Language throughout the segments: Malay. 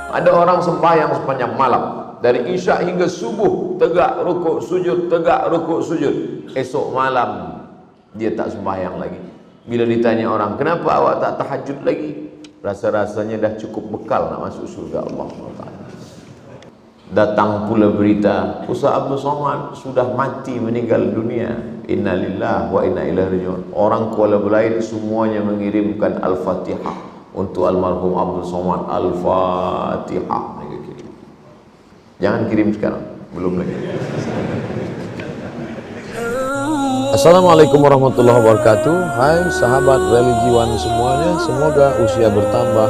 Ada orang sembahyang sepanjang malam, dari isya hingga subuh, tegak rukuk sujud, tegak rukuk sujud. Esok malam dia tak sembahyang lagi. Bila ditanya orang, kenapa awak tak tahajud lagi? Rasa-rasanya dah cukup bekal nak masuk surga Allah SWT. Datang pula berita, Ustaz Abdul Somad sudah mati, meninggal dunia. Innalillahi wa inna ilaihi raji'un. Orang Kuala Belait semuanya mengirimkan Al-Fatihah untuk almarhum Abdul Somad. Al-Fatihah. Jangan kirim sekarang, belum lagi. Assalamualaikum warahmatullahi wabarakatuh. Hai sahabat religiwan semuanya, semoga usia bertambah,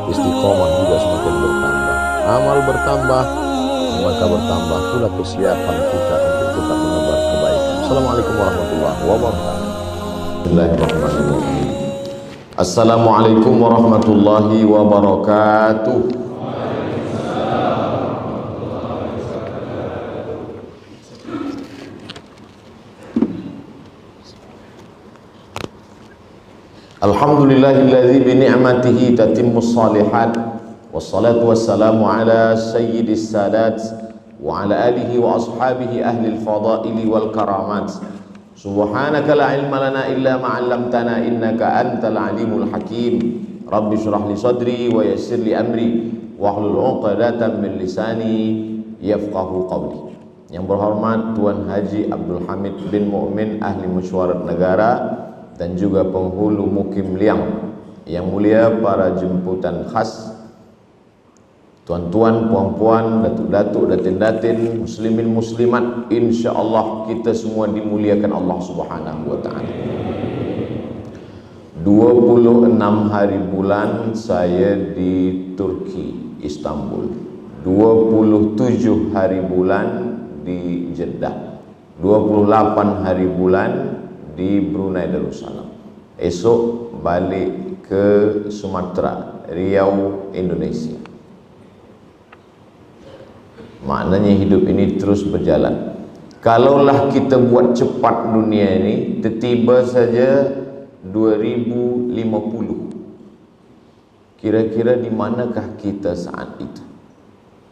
istiqomah juga semakin bertambah, amal bertambah, maka bertambah pula kesiapan kita untuk tetap menebar kebaikan. Assalamualaikum warahmatullahi wabarakatuh. Bismillahirrahmanirrahim. Assalamualaikum warahmatullahi wabarakatuh. Alhamdulillahilladzi bi ni'matihi tatimmus shalihat. Wassalatu wassalamu ala sayyidis sadat wa ala alihi wa ashabihi ahlil fadaili wal karamat. Subhanaka la ilma lana illa ma 'allamtana innaka antal alimul hakim. Rabbi shrah li sadri wa yassir li amri wahlul 'uqdatam min lisani yafqahu qawli. Yang berhormat Tuan Haji Abdul Hamid bin Mu'min, ahli mesyuarat negara dan juga penghulu Mukim Liang, yang mulia para jemputan khas, tuan-tuan, puan-puan, datuk-datuk, datin-datin, muslimin muslimat, insyaallah kita semua dimuliakan Allah Subhanahu wa taala. 26 hari bulan saya di Turki, Istanbul. 27 hari bulan di Jeddah. 28 hari bulan di Brunei Darussalam. Esok balik ke Sumatera, Riau, Indonesia. Maknanya hidup ini terus berjalan. Kalaulah kita buat cepat dunia ini, tiba-tiba saja 2050. Kira-kira di manakah kita saat itu?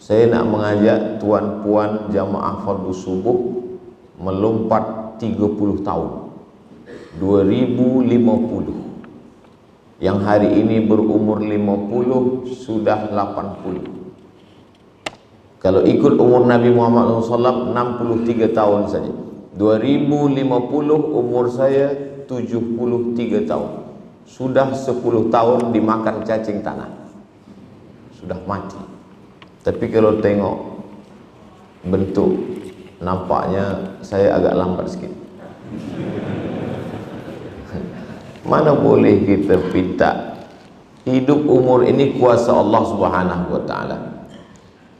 Saya nak mengajak tuan-puan jamaah fardu subuh melompat 30 tahun. 2050. Yang hari ini berumur 50 sudah 80. Kalau ikut umur Nabi Muhammad SAW 63 tahun saja. 2050 umur saya 73 tahun. Sudah 10 tahun dimakan cacing tanah. Sudah mati. Tapi kalau tengok bentuk, nampaknya saya agak lambat sikit. Mana boleh kita pinta. Hidup umur ini kuasa Allah Subhanahu wa taala.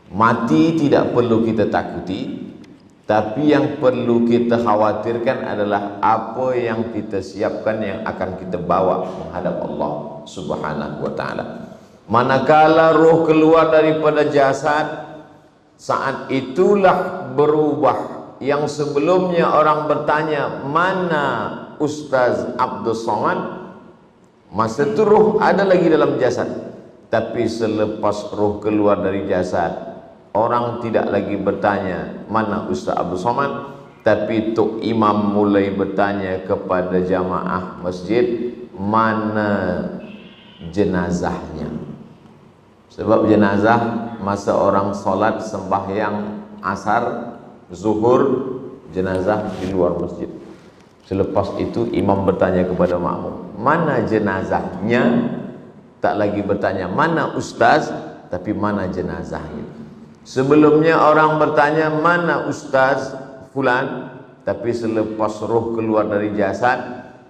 Mati tidak perlu kita takuti, tapi yang perlu kita khawatirkan adalah apa yang kita siapkan yang akan kita bawa menghadap Allah Subhanahu wa taala. Manakala roh keluar daripada jasad, saat itulah berubah. Yang sebelumnya orang bertanya, mana Ustaz Abdul Somad? Masa itu roh ada lagi dalam jasad. Tapi selepas roh keluar dari jasad, orang tidak lagi bertanya, mana Ustaz Abdul Somad? Tapi Tok Imam mulai bertanya kepada jamaah masjid, mana jenazahnya? Sebab jenazah masa orang solat sembahyang asar, zuhur, jenazah di luar masjid. Selepas itu imam bertanya kepada makmum, mana jenazahnya? Tak lagi bertanya mana ustaz, tapi mana jenazahnya. Sebelumnya orang bertanya mana ustaz fulan, tapi selepas roh keluar dari jasad,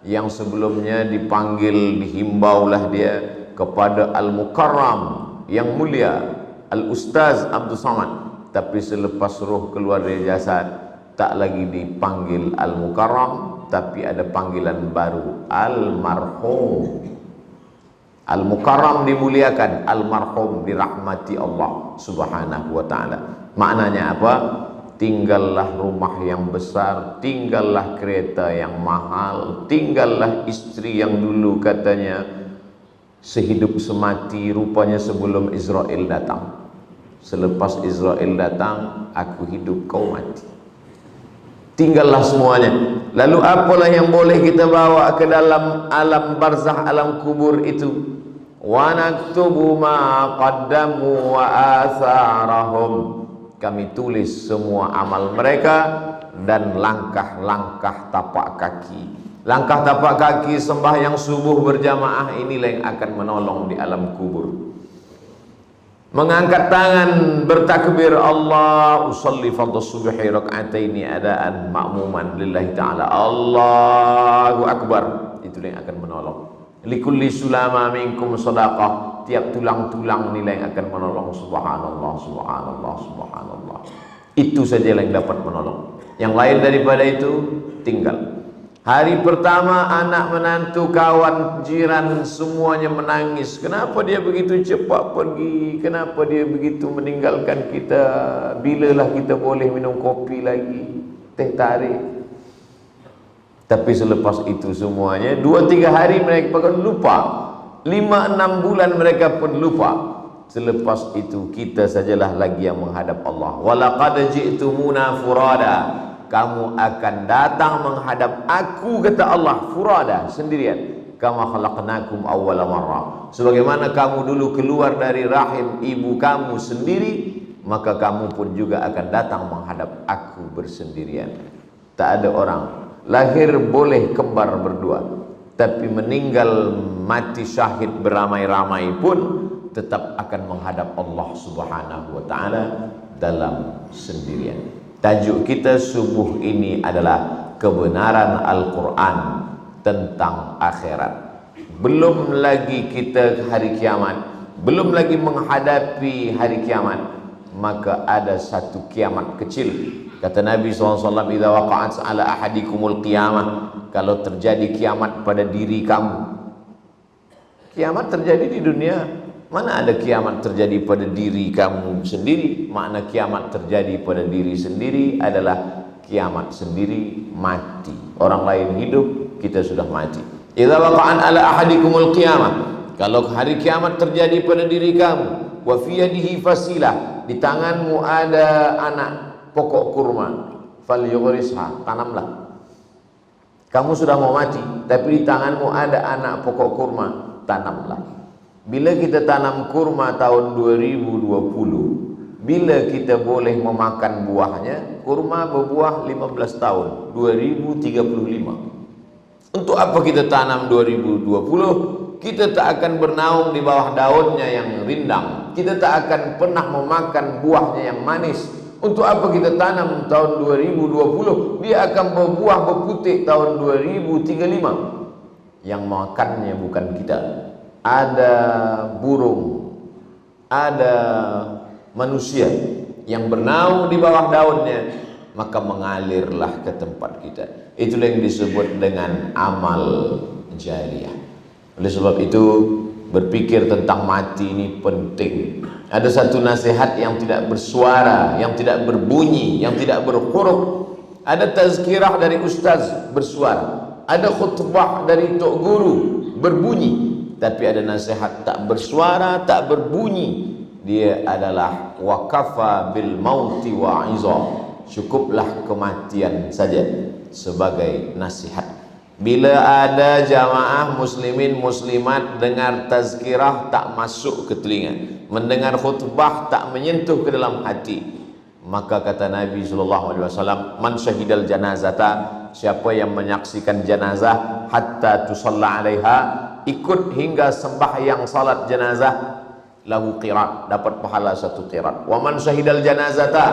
yang sebelumnya dipanggil, dihimbaulah dia kepada Al-Mukarram, yang mulia, Al-Ustaz Abdul Somad. Tapi selepas roh keluar dari jasad, tak lagi dipanggil Al-Mukarram, tapi ada panggilan baru, Al-Marhum. Al-Mukarram dimuliakan, Al-Marhum dirahmati Allah Subhanahu wa ta'ala. Maknanya apa? Tinggallah rumah yang besar, tinggallah kereta yang mahal, tinggallah istri yang dulu katanya sehidup semati, rupanya sebelum Israel datang. Selepas Israel datang, aku hidup, kau mati. Tinggallah semuanya. Lalu apalah yang boleh kita bawa ke dalam alam barzah, alam kubur itu? Wa naktubu ma qaddamu wa atharahum. Kami tulis semua amal mereka dan langkah-langkah tapak kaki. Langkah tapak kaki sembahyang subuh berjamaah, inilah yang akan menolong di alam kubur. Mengangkat tangan bertakbir, Allah usalli fardhu subhi raka'ataini adaan ma'muman lillahi ta'ala, Allahu akbar, itu yang akan menolong. Likulli sulama minkum sadaqah, tiap tulang-tulang nilai yang akan menolong. Subhanallah, subhanallah, subhanallah. Itu saja yang dapat menolong. Yang lain daripada itu tinggal. Hari pertama anak menantu, kawan, jiran semuanya menangis. Kenapa dia begitu cepat pergi? Kenapa dia begitu meninggalkan kita? Bilalah kita boleh minum kopi lagi, teh tarik? Tapi selepas itu semuanya 2-3 hari mereka pun lupa, 5-6 bulan mereka pun lupa. Selepas itu kita sajalah lagi yang menghadap Allah. Walaqad ji'tumuna furada, kamu akan datang menghadap aku, kata Allah, furada, sendirian. Kama khalaqnakum awwala marrah, sebagaimana kamu dulu keluar dari rahim ibu kamu sendiri, maka kamu pun juga akan datang menghadap aku bersendirian. Tak ada orang lahir boleh kembar berdua, tapi meninggal mati syahid beramai-ramai pun tetap akan menghadap Allah Subhanahu wa ta'ala dalam sendirian. Tajuk kita subuh ini adalah kebenaran Al-Quran tentang akhirat. Belum lagi kita hari kiamat, belum lagi menghadapi hari kiamat, maka ada satu kiamat kecil. Kata Nabi SAW, idza waqa'at ala ahadikumul qiyamah, kalau terjadi kiamat pada diri kamu. Kiamat terjadi di dunia, mana ada kiamat terjadi pada diri kamu sendiri? Makna kiamat terjadi pada diri sendiri adalah kiamat sendiri mati. Orang lain hidup, kita sudah mati. Idza waqa'at ala ahadikumul qiyamah, kalau hari kiamat terjadi pada diri kamu, wa fi yadihi fasilah, di tanganmu ada anak pokok kurma, falyughrisha, tanamlah. Kamu sudah mau mati, tapi di tanganmu ada anak pokok kurma, tanamlah. Bila kita tanam kurma tahun 2020, bila kita boleh memakan buahnya? Kurma berbuah 15 tahun, 2035. Untuk apa kita tanam 2020? Kita tak akan bernaung di bawah daunnya yang rindang, kita tak akan pernah memakan buahnya yang manis. Untuk apa kita tanam tahun 2020? Dia akan berbuah berputik tahun 2035. Yang makannya bukan kita. Ada burung, ada manusia yang bernaung di bawah daunnya, maka mengalirlah ke tempat kita. Itulah yang disebut dengan amal jariah. Oleh sebab itu, berpikir tentang mati ini penting. Ada satu nasihat yang tidak bersuara, yang tidak berbunyi, yang tidak berhuruf. Ada tazkirah dari ustaz bersuara, ada khutbah dari tok guru berbunyi. Tapi ada nasihat tak bersuara, tak berbunyi. Dia adalah wakafa bil mauti wa'iza, cukuplah kematian saja sebagai nasihat. Bila ada jamaah muslimin muslimat dengar tazkirah tak masuk ke telinga, mendengar khutbah tak menyentuh ke dalam hati, maka kata Nabi SAW, man syahidal janazata, siapa yang menyaksikan jenazah hatta tusalla alaiha, ikut hingga sembahyang salat jenazah, lahu qirat, dapat pahala 1 qirat. Wa man syahidal janazata,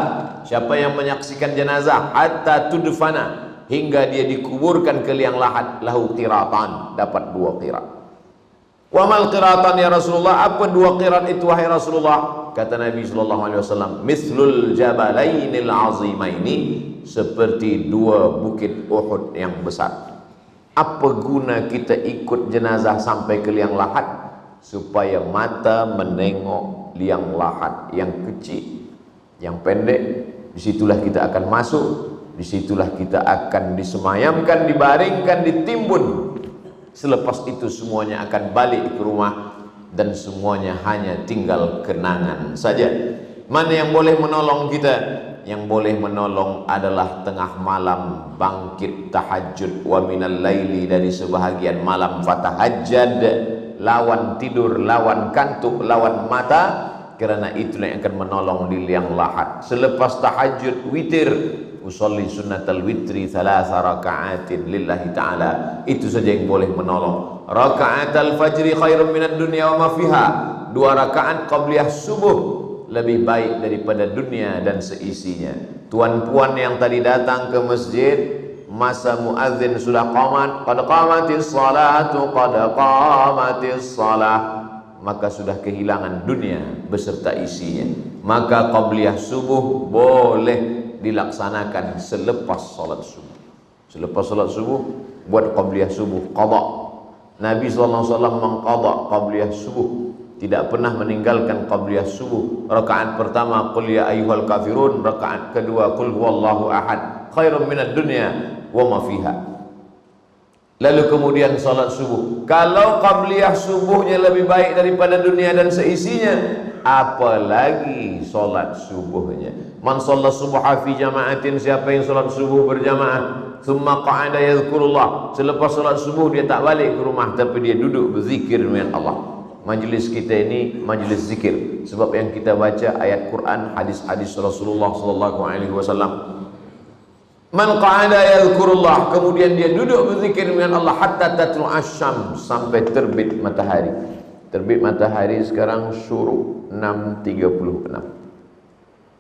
siapa yang menyaksikan jenazah hatta tudfana, hingga dia dikuburkan ke liang lahat, lahu qiratan, dapat 2 qirat. Wa mal qiratan ya Rasulullah, apa 2 qirat itu wahai Rasulullah? Kata Nabi SAW, mithlul jabalainil azimaini, seperti 2 bukit Uhud yang besar. Apa guna kita ikut jenazah sampai ke liang lahat? Supaya mata menengok liang lahat yang kecil, yang pendek. Disitulah kita akan masuk, disitulah kita akan disemayamkan, dibaringkan, ditimbun. Selepas itu semuanya akan balik ke rumah, dan semuanya hanya tinggal kenangan saja. Mana yang boleh menolong kita? Yang boleh menolong adalah tengah malam bangkit tahajud, wa minal laili, dari sebahagian malam fatahajjad, lawan tidur, lawan kantuk, lawan mata, kerana itulah yang akan menolong di liang lahat. Selepas tahajud witir, usolli sunnatal witri thalatha raka'atin lillahi ta'ala, itu saja yang boleh menolong. Raka'atal fajri khairum minad dunya wa ma fiha, 2 rakaat qabliyah subuh lebih baik daripada dunia dan seisinya. Tuan-puan yang tadi datang ke masjid, masa muadzin sudah qamat, qad qamatis salatu, qad qamatis salah, maka sudah kehilangan dunia beserta isinya. Maka qabliyah subuh boleh dilaksanakan selepas salat subuh. Selepas salat subuh buat qabliyah subuh, qada. Nabi SAW mengqada qabliyah subuh, tidak pernah meninggalkan qabliyah subuh. Rakaat pertama qul ya ayyuhal kafirun, rakaat kedua qul huwallahu ahad, khairum minad dunya wa ma fiha. Lalu kemudian salat subuh. Kalau qabliyah subuhnya lebih baik daripada dunia dan seisinya, apalagi salat subuhnya. Man shalla subha fi jama'atin, siapa yang salat subuh berjamaah, thumma qa'ada yadhkurullah, selepas salat subuh dia tak balik ke rumah tapi dia duduk berzikir dengan Allah. Majlis kita ini majlis zikir, sebab yang kita baca ayat Quran, hadis-hadis Rasulullah sallallahu alaihi wasallam. Man qa'ada yadhkurullah, kemudian dia duduk berzikir dengan Allah hatta tatlu asyam, sampai terbit matahari. Terbit matahari sekarang syuruk 6.36.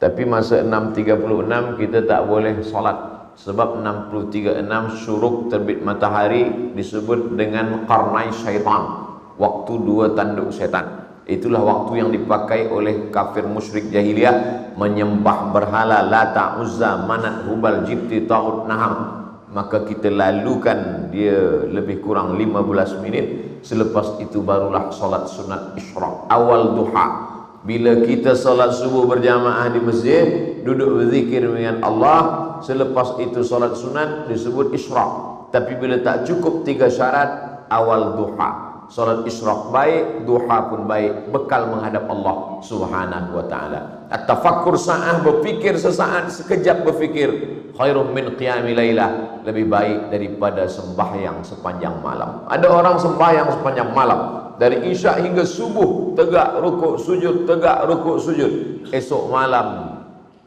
Tapi masa 6.36 kita tak boleh solat, sebab 6.36 syuruk terbit matahari disebut dengan qarnai syaitan, waktu 2 tanduk setan. Itulah waktu yang dipakai oleh kafir musyrik jahiliyah, menyembah berhala Lata, Uzza, Manat, Hubal, Jibti, Ta'ud, Naham. Maka kita lalukan dia lebih kurang 15 minit. Selepas itu barulah solat sunat isyraq, awal duha. Bila kita solat subuh berjamaah di masjid, duduk berzikir dengan Allah, selepas itu solat sunat disebut isyraq. Tapi bila tak cukup 3 syarat, awal duha. Salat isyraq baik, duha pun baik, bekal menghadap Allah Subhanahu wa taala. At-tafakkur sa'ah, berfikir sesaat, sekejap berfikir, khairum min qiyami lailah, lebih baik daripada sembahyang sepanjang malam. Ada orang sembahyang sepanjang malam, dari isyak hingga subuh, tegak rukuk sujud, tegak rukuk sujud. Esok malam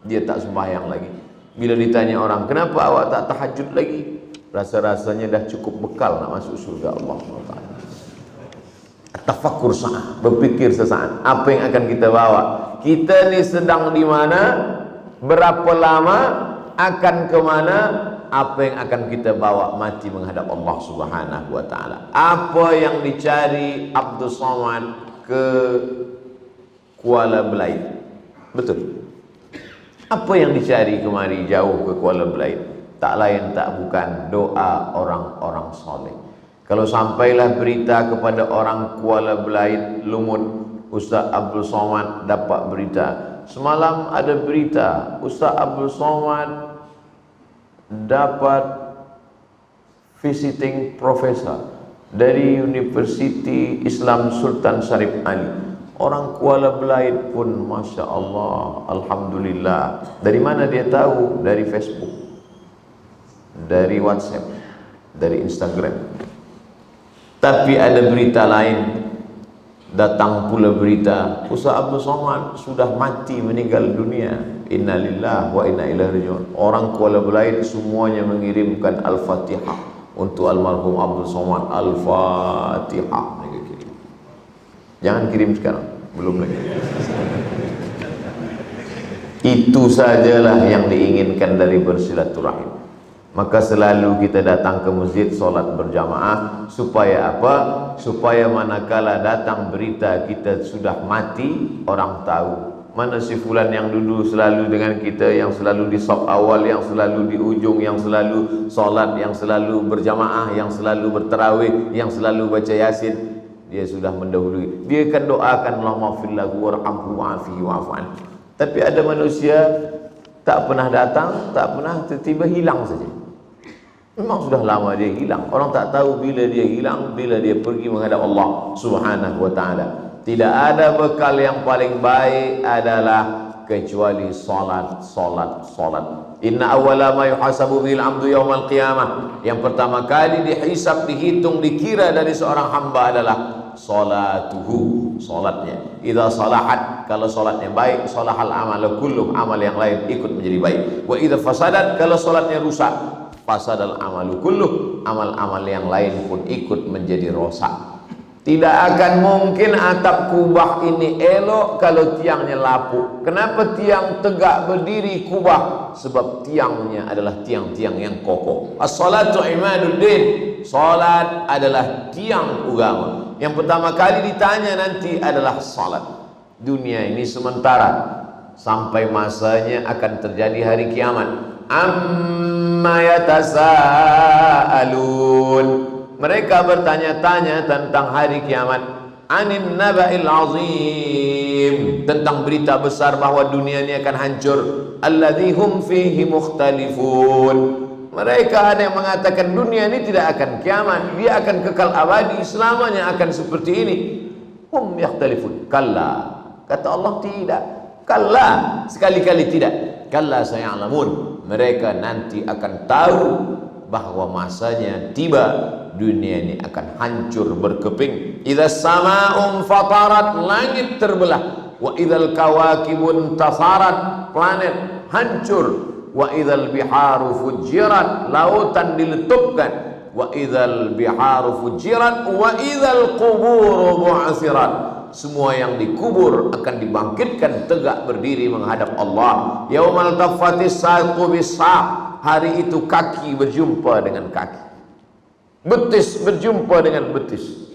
dia tak sembahyang lagi. Bila ditanya orang, kenapa awak tak tahajud lagi? Rasa-rasanya dah cukup bekal nak masuk surga Allah SWT. Tafakkur sa'ah, berpikir sesaat, apa yang akan kita bawa, kita ni sedang di mana, berapa lama, akan ke mana, apa yang akan kita bawa mati menghadap Allah Subhanahu wa taala. Apa yang dicari Abdul Somad ke Kuala Belait? Betul. Apa yang dicari kemari jauh ke Kuala Belait? Tak lain tak bukan doa orang-orang soleh. Kalau sampailah berita kepada orang Kuala Belait, Lumut, Ustaz Abdul Somad dapat berita. Semalam ada berita, Ustaz Abdul Somad dapat visiting professor dari Universiti Islam Sultan Syarif Ali. Orang Kuala Belait pun Masya Allah, Alhamdulillah. Dari mana dia tahu? Dari Facebook, dari WhatsApp, dari Instagram. Tapi ada berita lain, datang pula berita Ustaz Abdul Somad sudah mati, meninggal dunia. Innalillahi wa inna ilaihi raji'un. Orang Kuala Belait semuanya mengirimkan Al-Fatihah untuk almarhum Abdul Somad. Al-Fatihah mereka kirim. Jangan kirim sekarang, belum lagi. Itu sajalah yang diinginkan dari bersilaturahim. Maka selalu kita datang ke masjid solat berjamaah. Supaya apa? Supaya manakala datang berita kita sudah mati, orang tahu mana si fulan yang dulu selalu dengan kita, yang selalu di saf awal, yang selalu di ujung, yang selalu solat, yang selalu berjamaah, yang selalu bertarawih, yang selalu baca yasin. Dia sudah mendahului. Dia akan doakan Allahumma fir lahu warhamhu wa'afihi wa'fu anhu. Tapi ada manusia tak pernah datang, tak pernah, tiba-tiba hilang saja. Memang sudah lama dia hilang. Orang tak tahu bila dia hilang, bila dia pergi menghadap Allah Subhanahu wa taala. Tidak ada bekal yang paling baik adalah kecuali salat. Inna awwala ma yuhasabu bil 'abdu yaumal qiyamah, yang pertama kali dihisab, dihitung, dikira dari seorang hamba adalah salatuhu, salatnya. Idza salahat, kalau salatnya baik, salahal amalu kulluh, amal yang lain ikut menjadi baik. Wa idza fasadat, kalau salatnya rusak, fasadal amalu kulluh, amal-amal yang lain pun ikut menjadi rosak. Tidak akan mungkin atap kubah ini elok kalau tiangnya lapuk. Kenapa tiang tegak berdiri kubah? Sebab tiangnya adalah tiang-tiang yang kokoh. As-salatu imaduddin, salat adalah tiang agama. Yang pertama kali ditanya nanti adalah salat. Dunia ini sementara, sampai masanya akan terjadi hari kiamat. Amma yatasaalun, mereka bertanya-tanya tentang hari kiamat. Anin naba'il azim, tentang berita besar bahwa dunia ini akan hancur. Alladzi hum fihi mukhtalifun, mereka ada yang mengatakan dunia ini tidak akan kiamat, dia akan kekal abadi, selamanya akan seperti ini. Hum yakhtalifun, kalla, kata Allah tidak. Kalla, sekali-kali tidak. Kalla saya'lamun, mereka nanti akan tahu bahwa masanya tiba, dunia ini akan hancur berkeping. Idza sama'un fatarat, langit terbelah. Wa idzal kawakibun tasarat, planet hancur. Wa idzal biharu fujirat, lautan diletupkan. Wa idzal biharu fujirat wa idzal quburu bu'asirat, semua yang dikubur akan dibangkitkan tegak berdiri menghadap Allah. Yaumal taffatis saqu bis-saq, hari itu kaki berjumpa dengan kaki, betis berjumpa dengan betis.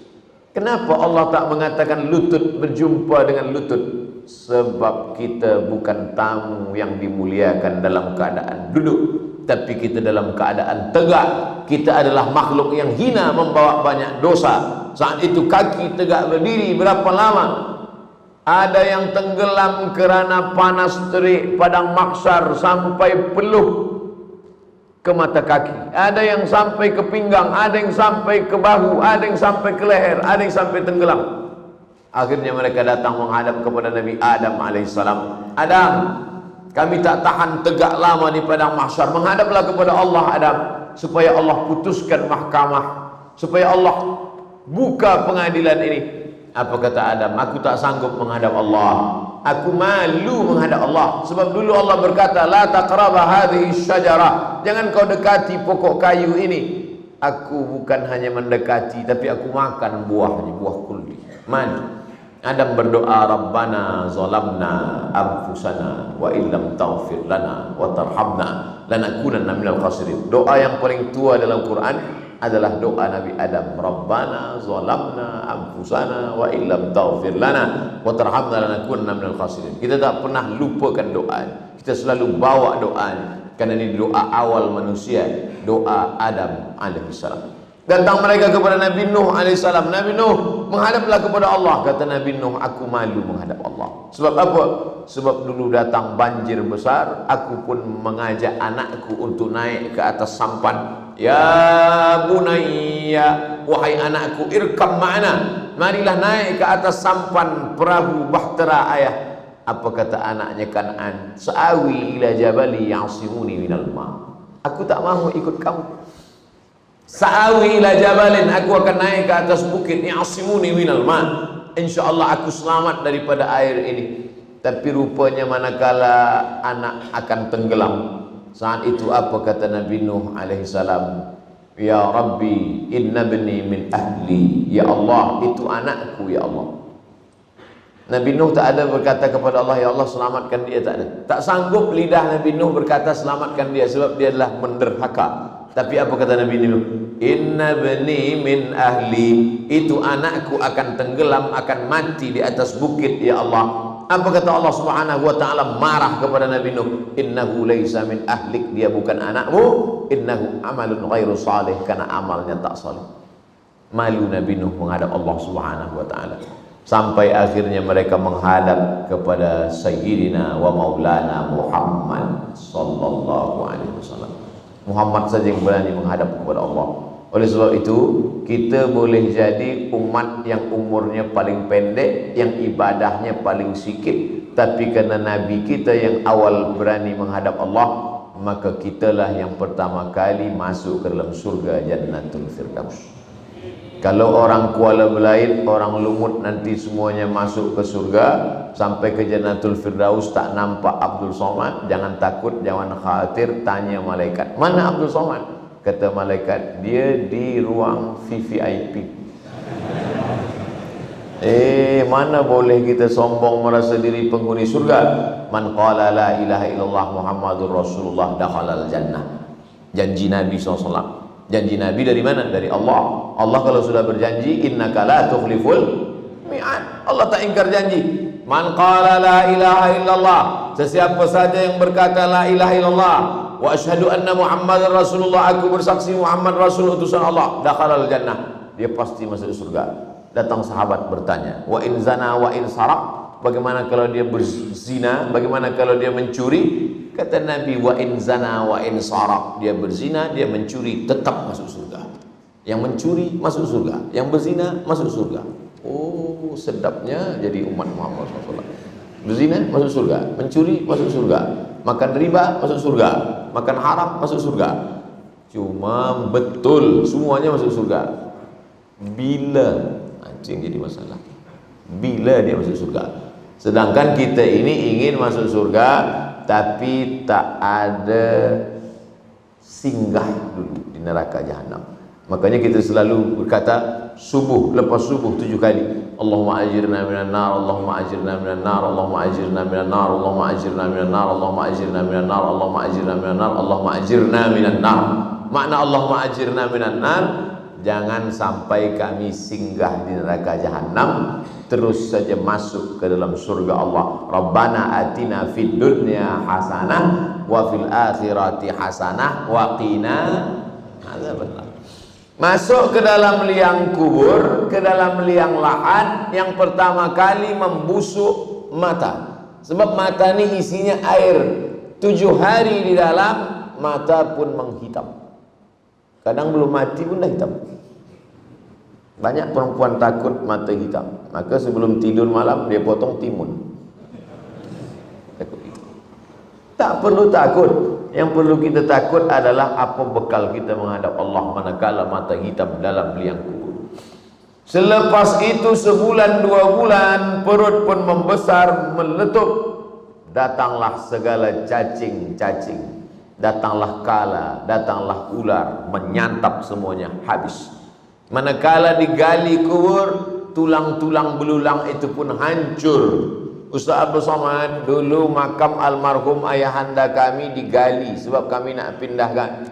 Kenapa Allah tak mengatakan lutut berjumpa dengan lutut? Sebab kita bukan tamu yang dimuliakan dalam keadaan duduk, tapi kita dalam keadaan tegak. Kita adalah makhluk yang hina, membawa banyak dosa. Saat itu kaki tegak berdiri berapa lama? Ada yang tenggelam kerana panas terik padang mahsyar sampai peluh ke mata kaki, ada yang sampai ke pinggang, ada yang sampai ke bahu, ada yang sampai ke leher, ada yang sampai tenggelam. Akhirnya mereka datang menghadap kepada Nabi Adam alaihissalam. Adam, kami tak tahan tegak lama di padang mahsyar, menghadaplah kepada Allah Adam, supaya Allah putuskan mahkamah, supaya Allah buka pengadilan ini. Apa kata Adam? Aku tak sanggup menghadap Allah, aku malu menghadap Allah. Sebab dulu Allah berkata, la taqraba hadhihi syajarah, jangan kau dekati pokok kayu ini. Aku bukan hanya mendekati, tapi aku makan buahnya, buah kuldi. Man, Adam berdoa, Rabbana zalamna anfusana wa illam taghfir lana wa tarhamna lanakunanna minal khasirin. Doa yang paling tua dalam Quran adalah doa Nabi Adam, Rabbana zalamna anfusana wa illam taghfir lana wa tarhamna lanakunanna minal khasirin. Kita tak pernah lupakan doa, kita selalu bawa doa, karena ini doa awal manusia, doa Adam alaihissalam. Datang mereka kepada Nabi Nuh alaihissalam. Nabi Nuh, menghadaplah kepada Allah. Kata Nabi Nuh, aku malu menghadap Allah. Sebab apa? Sebab dulu datang banjir besar, aku pun mengajak anakku untuk naik ke atas sampan. Ya bunayya, wahai anakku, irkam ma'ana, marilah naik ke atas sampan perahu bahtera ayah. Apa kata anaknya Kan'an? Sa'awi ila jabali ya'simuni minal ma', aku tak mahu ikut kamu. Sa'awi ila jabalin, aku akan naik ke atas bukit, ya'simuni minal ma', insyaallah aku selamat daripada air ini. Tapi rupanya manakala anak akan tenggelam, saat itu apa kata Nabi Nuh alaihissalam? Ya Rabbi, inna bani min ahli, ya Allah, itu anakku ya Allah. Nabi Nuh tak ada berkata kepada Allah, ya Allah selamatkan dia, tak ada. Tak sanggup lidah Nabi Nuh berkata selamatkan dia, sebab dia adalah menderhaka. Tapi apa kata Nabi Nuh? Inna bani min ahli, itu anakku akan tenggelam, akan mati di atas bukit ya Allah. Apa kata Allah Subhanahu wa taala marah kepada Nabi Nuh? Innahu laisa min ahlik, dia bukan anakmu. Innahu amalun ghairu salih, karena amalnya tak saleh. Malu Nabi Nuh menghadap Allah Subhanahu wa taala. Sampai akhirnya mereka menghadap kepada Sayyidina wa Maulana Muhammad sallallahu alaihi wasallam. Muhammad saja yang berani menghadap kepada Allah. Oleh sebab itu, kita boleh jadi umat yang umurnya paling pendek, yang ibadahnya paling sikit, tapi karena Nabi kita yang awal berani menghadap Allah, maka kitalah yang pertama kali masuk ke dalam surga Jannatul Firdaus. Kalau orang Kuala Belait, orang Lumut nanti semuanya masuk ke surga, sampai ke Jannatul Firdaus tak nampak Abdul Somad, jangan takut, jangan khawatir, tanya malaikat, mana Abdul Somad? Kata malaikat, dia di ruang VVIP. Mana boleh kita sombong merasa diri penghuni surga. Man qala la ilaha illallah Muhammadur Rasulullah dakhalal jannah. Janji Nabi SAW. Janji Nabi dari mana? Dari Allah. Allah kalau sudah berjanji, innaka la tukhliful mi'ad. Allah tak ingkar janji. Man qala la ilaha illallah, sesiapa saja yang berkata la ilaha illallah wa asyhadu anna Muhammadar Rasulullah, aku bersaksi Muhammad Rasul utusan Allah, dakhalal jannah, dia pasti masuk surga. Datang sahabat bertanya, wa in zana wa in sarak, bagaimana kalau dia berzina, bagaimana kalau dia mencuri? Kata Nabi, wa in zana wa in sarak, dia berzina, dia mencuri, tetap masuk surga. Yang mencuri masuk surga, yang berzina masuk surga. Oh, sedapnya jadi umat Muhammad SAW. Berzina masuk surga, mencuri masuk surga, makan riba masuk surga, makan haram masuk surga. Cuma betul semuanya masuk surga. Bila yang jadi masalah, bila dia masuk surga. Sedangkan kita ini ingin masuk surga, tapi tak ada singgah dulu di neraka jahanam. Makanya kita selalu berkata subuh, lepas subuh 7 kali, Allahumma ajirna minan nar, Allahumma ajirna minan nar, Allahumma ajirna minan nar, Allahumma ajirna minan nar, Allahumma ajirna minan nar, Allahumma ajirna minan nar, Allahumma ajirna minan nar. Makna Allahumma ajirna minan nar, jangan sampai kami singgah di neraka jahanam, terus saja masuk ke dalam surga Allah. Rabbana atina fid dunya hasanah wa fil akhirati hasanah wa qina adzabannar. Masuk ke dalam liang kubur, ke dalam liang lahat, yang pertama kali membusuk mata. Sebab mata ini isinya air. 7 hari di dalam, mata pun menghitam. Kadang belum mati pun dah hitam. Banyak perempuan takut mata hitam, maka sebelum tidur malam dia potong timun. Takut. Tak perlu takut. Yang perlu kita takut adalah apa bekal kita menghadap Allah manakala mata hitam dalam liang kubur. Selepas itu sebulan 2 bulan perut pun membesar meletup. Datanglah segala cacing-cacing. Datanglah kala, datanglah ular, menyantap semuanya, habis. Manakala digali kubur, tulang-tulang belulang itu pun hancur. Ustaz Abdul Somad, dulu makam almarhum ayahanda kami digali sebab kami nak pindahkan.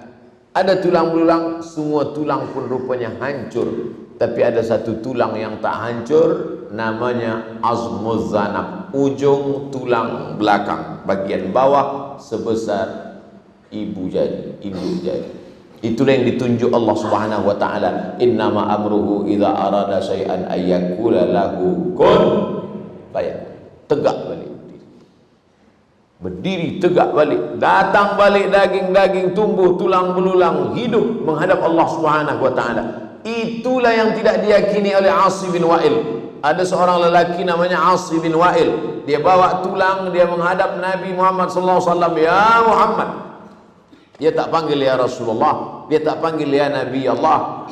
Ada tulang belulang, semua tulang pun rupanya hancur. Tapi ada satu tulang yang tak hancur, namanya azmuz zanab, ujung tulang belakang, bagian bawah sebesar ibu jari, induk jari. Itulah yang ditunjuk Allah Subhanahu wa taala, innama amruhu idza arada syai'an ayyakula lahu kun fayakun. Tegak balik, berdiri tegak balik, datang balik daging-daging, tumbuh tulang belulang, hidup menghadap Allah Subhanahu wa taala. Itulah yang tidak diyakini oleh Asi bin Wa'il. Ada seorang lelaki namanya Asi bin Wa'il, dia bawa tulang, dia menghadap Nabi Muhammad sallallahu alaihi wasallam, ya Muhammad. Dia tak panggil ya Rasulullah, dia tak panggil ya Nabi Allah,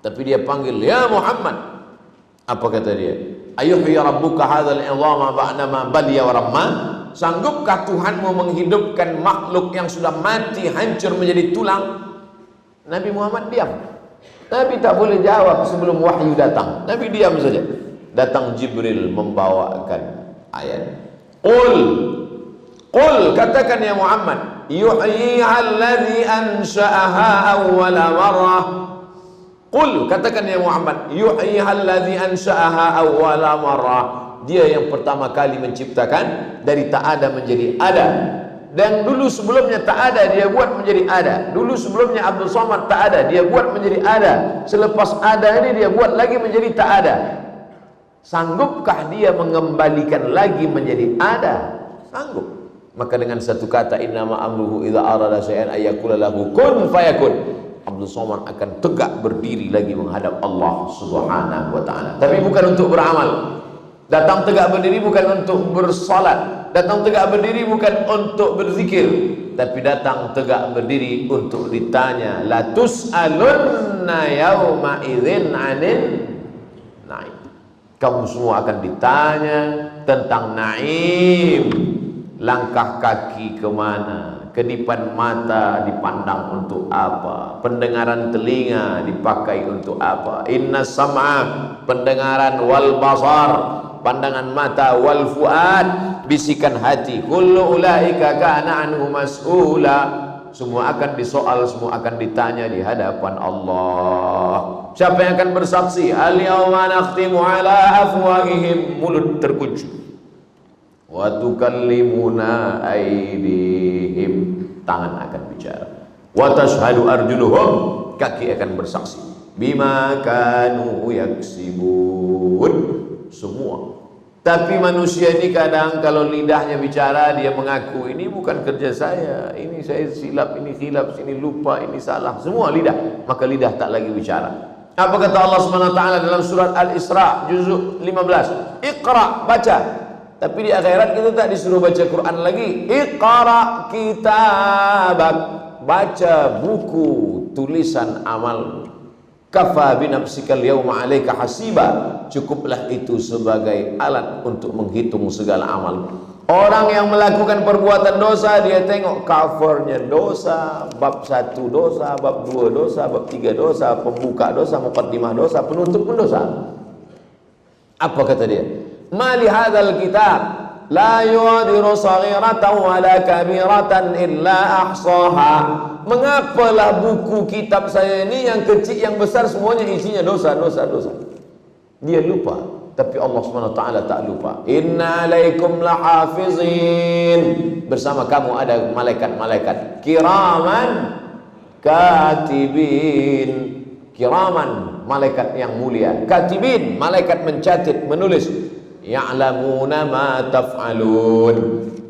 tapi dia panggil ya Muhammad. Apa kata dia? Ayuhya rabbuka hadzal 'idhama ba'dama baliya wa ramma? Sanggupkah Tuhanmu menghidupkan makhluk yang sudah mati, hancur menjadi tulang? Nabi Muhammad diam. Nabi tak boleh jawab sebelum wahyu datang. Nabi diam saja. Datang Jibril membawakan ayat. Qul, katakan ya Muhammad, yuhyiha alladhi ansha'aha awwala marrah. Qul, katakan ya Muhammad, yuhyiha alladhi ansha'aha awwala marrah. Dia yang pertama kali menciptakan dari tak ada menjadi ada. Dan dulu sebelumnya tak ada, dia buat menjadi ada. Dulu sebelumnya Abdul Somad tak ada, dia buat menjadi ada. Selepas ada ini dia buat lagi menjadi tak ada. Sanggupkah dia mengembalikan lagi menjadi ada? Sanggup. Maka dengan satu kata, innama amruhu idza arada syai'an ayyakula lahu kun fayakun, Abdul Somad akan tegak berdiri lagi menghadap Allah Subhanahu wa taala. Tapi bukan untuk beramal. Datang tegak berdiri bukan untuk bersolat, datang tegak berdiri bukan untuk berzikir, tapi datang tegak berdiri untuk ditanya. La tus'alunna yawma idzin 'anil na'im. Kamu semua akan ditanya tentang naim. Langkah kaki kemana, kedipan mata dipandang untuk apa, pendengaran telinga dipakai untuk apa. Inna sam'a, pendengaran, wal basar, pandangan mata, wal fuad, bisikan hati, kullu ulaika kana anhu mas'ula. Semua akan disoal, semua akan ditanya di hadapan Allah. Siapa yang akan bersaksi? Al-yawma nakhtimu ala afwahihim, mulut terkunci. Wa tukallimuna aydihim, tangan akan bicara. Wa tashhadu arjuluhum, kaki akan bersaksi. Bima kanu yaksibun, semua. Tapi manusia ini kadang kalau lidahnya bicara, dia mengaku ini bukan kerja saya, ini saya silap, ini khilaf, ini lupa, ini salah, semua lidah. Maka lidah tak lagi bicara. Apa kata Allah SWT dalam surat Al-Isra juzuk 15? Iqra, baca. Tapi di akhirat kita tak disuruh baca Quran lagi. Iqra kitabak, baca buku tulisan amal. Kafa binafsikal yawma 'alaika hasiba, cukuplah itu sebagai alat untuk menghitung segala amal. Orang yang melakukan perbuatan dosa, dia tengok covernya dosa, bab 1 dosa, bab 2 dosa, bab 3 dosa, pembuka dosa, muqaddimah dosa, penutup pun dosa. Apa kata dia? Mali hadzal kitab la yughadiru saghiratan wala kabiratan illa ahsaha. Mengapalah buku kitab saya ini yang kecil yang besar semuanya isinya dosa. Dia lupa, tapi Allah SWT tak lupa. Inna alaikum lahafizin, bersama kamu ada malaikat-malaikat kiraman katibin. Kiraman, malaikat yang mulia. Katibin, malaikat mencatat, menulis. Ya'lamuna ma taf'alun,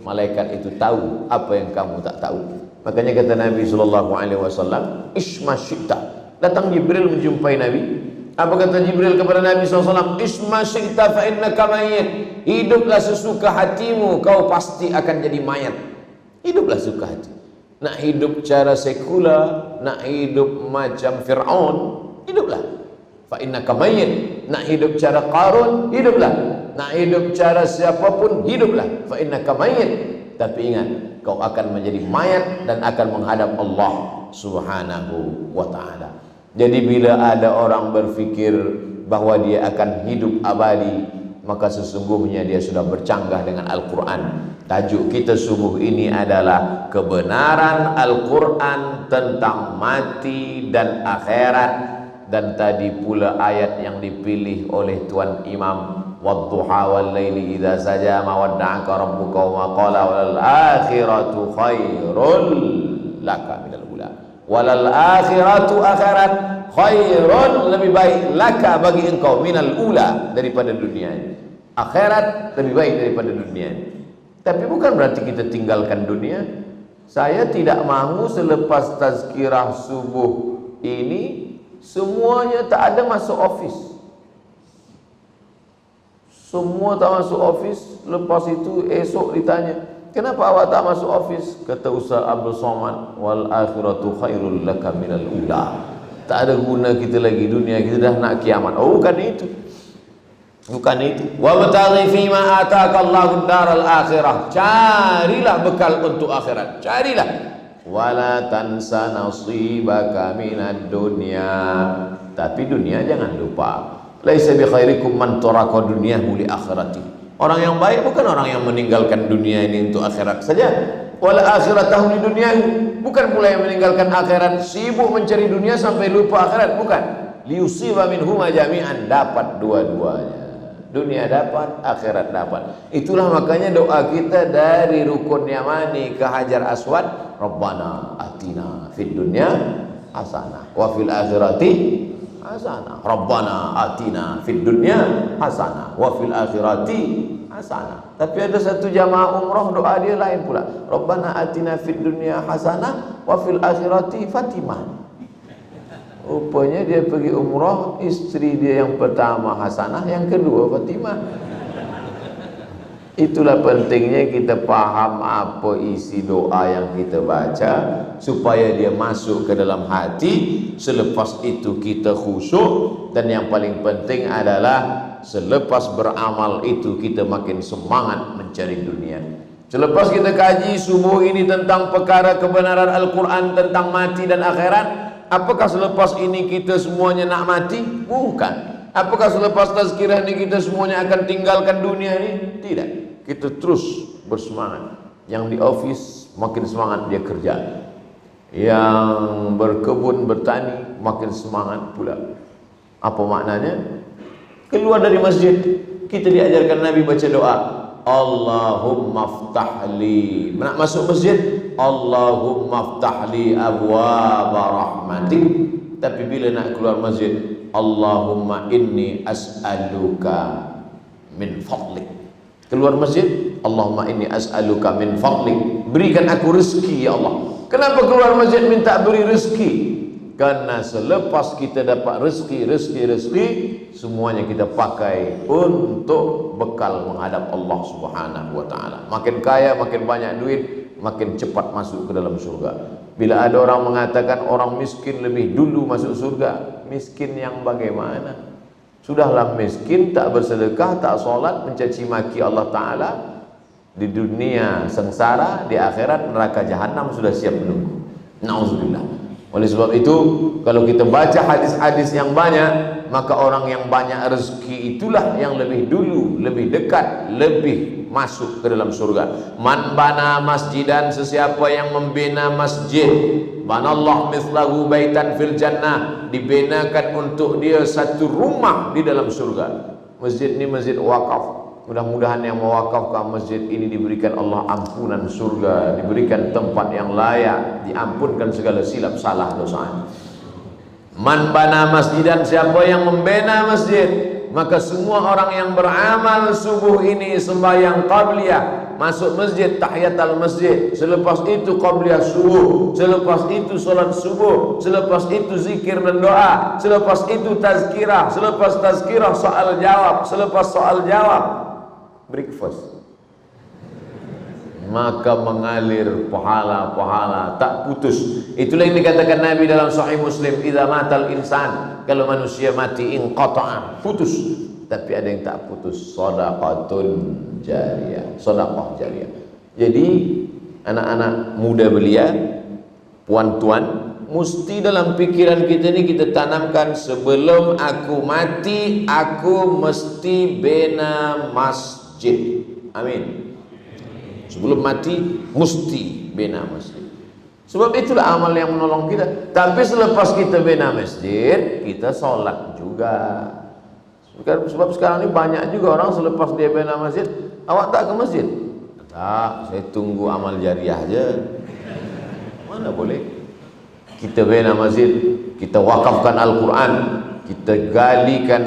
malaikat itu tahu apa yang kamu tak tahu. Makanya kata Nabi SAW, Isma syi'ta, datang Jibril menjumpai Nabi. Apa kata Jibril kepada Nabi SAW? Isma syi'ta fa innaka mayyit, hiduplah sesuka hatimu, kau pasti akan jadi mayat. Hiduplah sesuka hati. Nak hidup cara sekular, nak hidup macam Fir'aun, hiduplah. Fa innaka mayyit. Nak hidup cara Qarun, hiduplah. Nak hidup cara siapapun, hiduplah. Fa innaka mayyit. Tapi ingat, kau akan menjadi mayat dan akan menghadap Allah Subhanahu wa ta'ala. Jadi bila ada orang berfikir bahwa dia akan hidup abadi, maka sesungguhnya dia sudah bercanggah dengan Al-Quran. Tajuk kita subuh ini adalah kebenaran Al-Quran tentang mati dan akhirat. Dan tadi pula ayat yang dipilih oleh Tuan Imam, wadduha wal laili idza saja ma wadda'aka rabbuka wa qala wal akhiratu khairul laka minal ula. Walal akhiratu, akhirat, khairun, lebih baik, laka, bagi engkau, minal ula, daripada dunia ini. Akhirat lebih baik daripada dunia ini. Tapi bukan berarti kita tinggalkan dunia. Saya tidak mahu selepas tazkirah subuh ini semuanya tak ada masuk office. Semua tak masuk office. Lepas itu esok ditanya, kenapa awak tak masuk office? Kata Ustaz Abdul Somad, wal akhiratu khairul laka minal ula. Tak ada guna kita lagi dunia, kita dah nak kiamat. Oh, bukan itu. Bukan itu. Wa bataghi fima ataka Allahu daral akhirah. Carilah bekal untuk akhirat. Carilah. Wala tansa nasibaka minad dunya. Tapi dunia jangan lupa. Laisa bi khairikum man taraka dunyahu li akhirati. Orang yang baik bukan orang yang meninggalkan dunia ini untuk akhirat saja. Wal akhiratahu li dunyahu, bukan pula yang meninggalkan akhirat sibuk mencari dunia sampai lupa akhirat, bukan. Liusiba minhuma jami'an, dapat dua-duanya. Dunia dapat, akhirat dapat. Itulah makanya doa kita dari rukun Yamani ke Hajar Aswad, Rabbana atina fid dunya hasanah wa fil akhirati hasanah. Rabbana atina fid dunya hasanah wa fil akhirati hasanah. Tapi ada satu jamaah umrah doa dia lain pula. Rabbana atina fid dunya hasanah wa fil akhirati fatimah. Rupanya dia pergi umrah, isteri dia yang pertama Hasanah, yang kedua Fatimah. Itulah pentingnya kita paham apa isi doa yang kita baca supaya dia masuk ke dalam hati. Selepas itu kita khusyuk, dan yang paling penting adalah selepas beramal itu kita makin semangat mencari dunia. Selepas kita kaji subuh ini tentang perkara kebenaran Al-Quran tentang mati dan akhirat, apakah selepas ini kita semuanya nak mati? Bukan. Apakah selepas tazkirah ini kita semuanya akan tinggalkan dunia ini? Tidak. Kita terus bersemangat. Yang di office makin semangat dia kerja. Yang berkebun bertani makin semangat pula. Apa maknanya? Keluar dari masjid, kita diajarkan Nabi baca doa. Allahumma ftahli. Nak masuk masjid, Allahumma ftahli abwaba rahmatik. Tapi bila nak keluar masjid, Allahumma inni as'aluka min fadlik. Keluar masjid, Allahumma inni as'aluka min fadlik. Berikan aku rezeki ya Allah. Kenapa keluar masjid minta beri rezeki? Karena selepas kita dapat rezeki, semuanya kita pakai untuk bekal menghadap Allah Subhanahu wa taala. Makin kaya, makin banyak duit, makin cepat masuk ke dalam surga. Bila ada orang mengatakan orang miskin lebih dulu masuk surga, miskin yang bagaimana? Sudahlah miskin, tak bersedekah, tak solat, mencaci maki Allah Ta'ala. Di dunia sengsara, di akhirat neraka jahanam sudah siap menunggu. Na'udzubillah. Oleh sebab itu, kalau kita baca hadis-hadis yang banyak, maka orang yang banyak rezeki itulah yang lebih dulu, lebih dekat, lebih masuk ke dalam surga. Man bana masjidan, sesiapa yang membina masjid, banallah mithlahu baitan fil jannah, dibinakan untuk dia satu rumah di dalam surga. Masjid ini masjid wakaf. Mudah-mudahan yang mewakafkan masjid ini diberikan Allah ampunan surga, diberikan tempat yang layak, diampunkan segala silap salah dosa. Man bana masjidan, siapa yang membina masjid, maka semua orang yang beramal subuh ini sembahyang qabliyah, masuk masjid tahiyatul masjid, selepas itu qabliyah subuh, selepas itu solat subuh, selepas itu zikir dan doa, selepas itu tazkirah, selepas tazkirah soal jawab, selepas soal jawab breakfast, maka mengalir pahala-pahala tak putus. Itulah yang dikatakan Nabi dalam Sahih Muslim, idza matal insan, kalau manusia mati inqata'a, putus. Tapi ada yang tak putus, shadaqatun jariyah, sedekah jariyah. Jadi anak-anak muda belia, puan-tuan, mesti dalam pikiran kita ni kita tanamkan, sebelum aku mati aku mesti bina masjid. Amin. Sebelum mati mesti bina masjid. Sebab itulah amal yang menolong kita. Tapi selepas kita bina masjid, kita sholat juga. Sebab sekarang ini banyak juga orang selepas dia bina masjid, awak tak ke masjid? Tak, saya tunggu amal jariah aja. Mana boleh? Kita bina masjid, kita wakafkan Al-Quran, kita galikan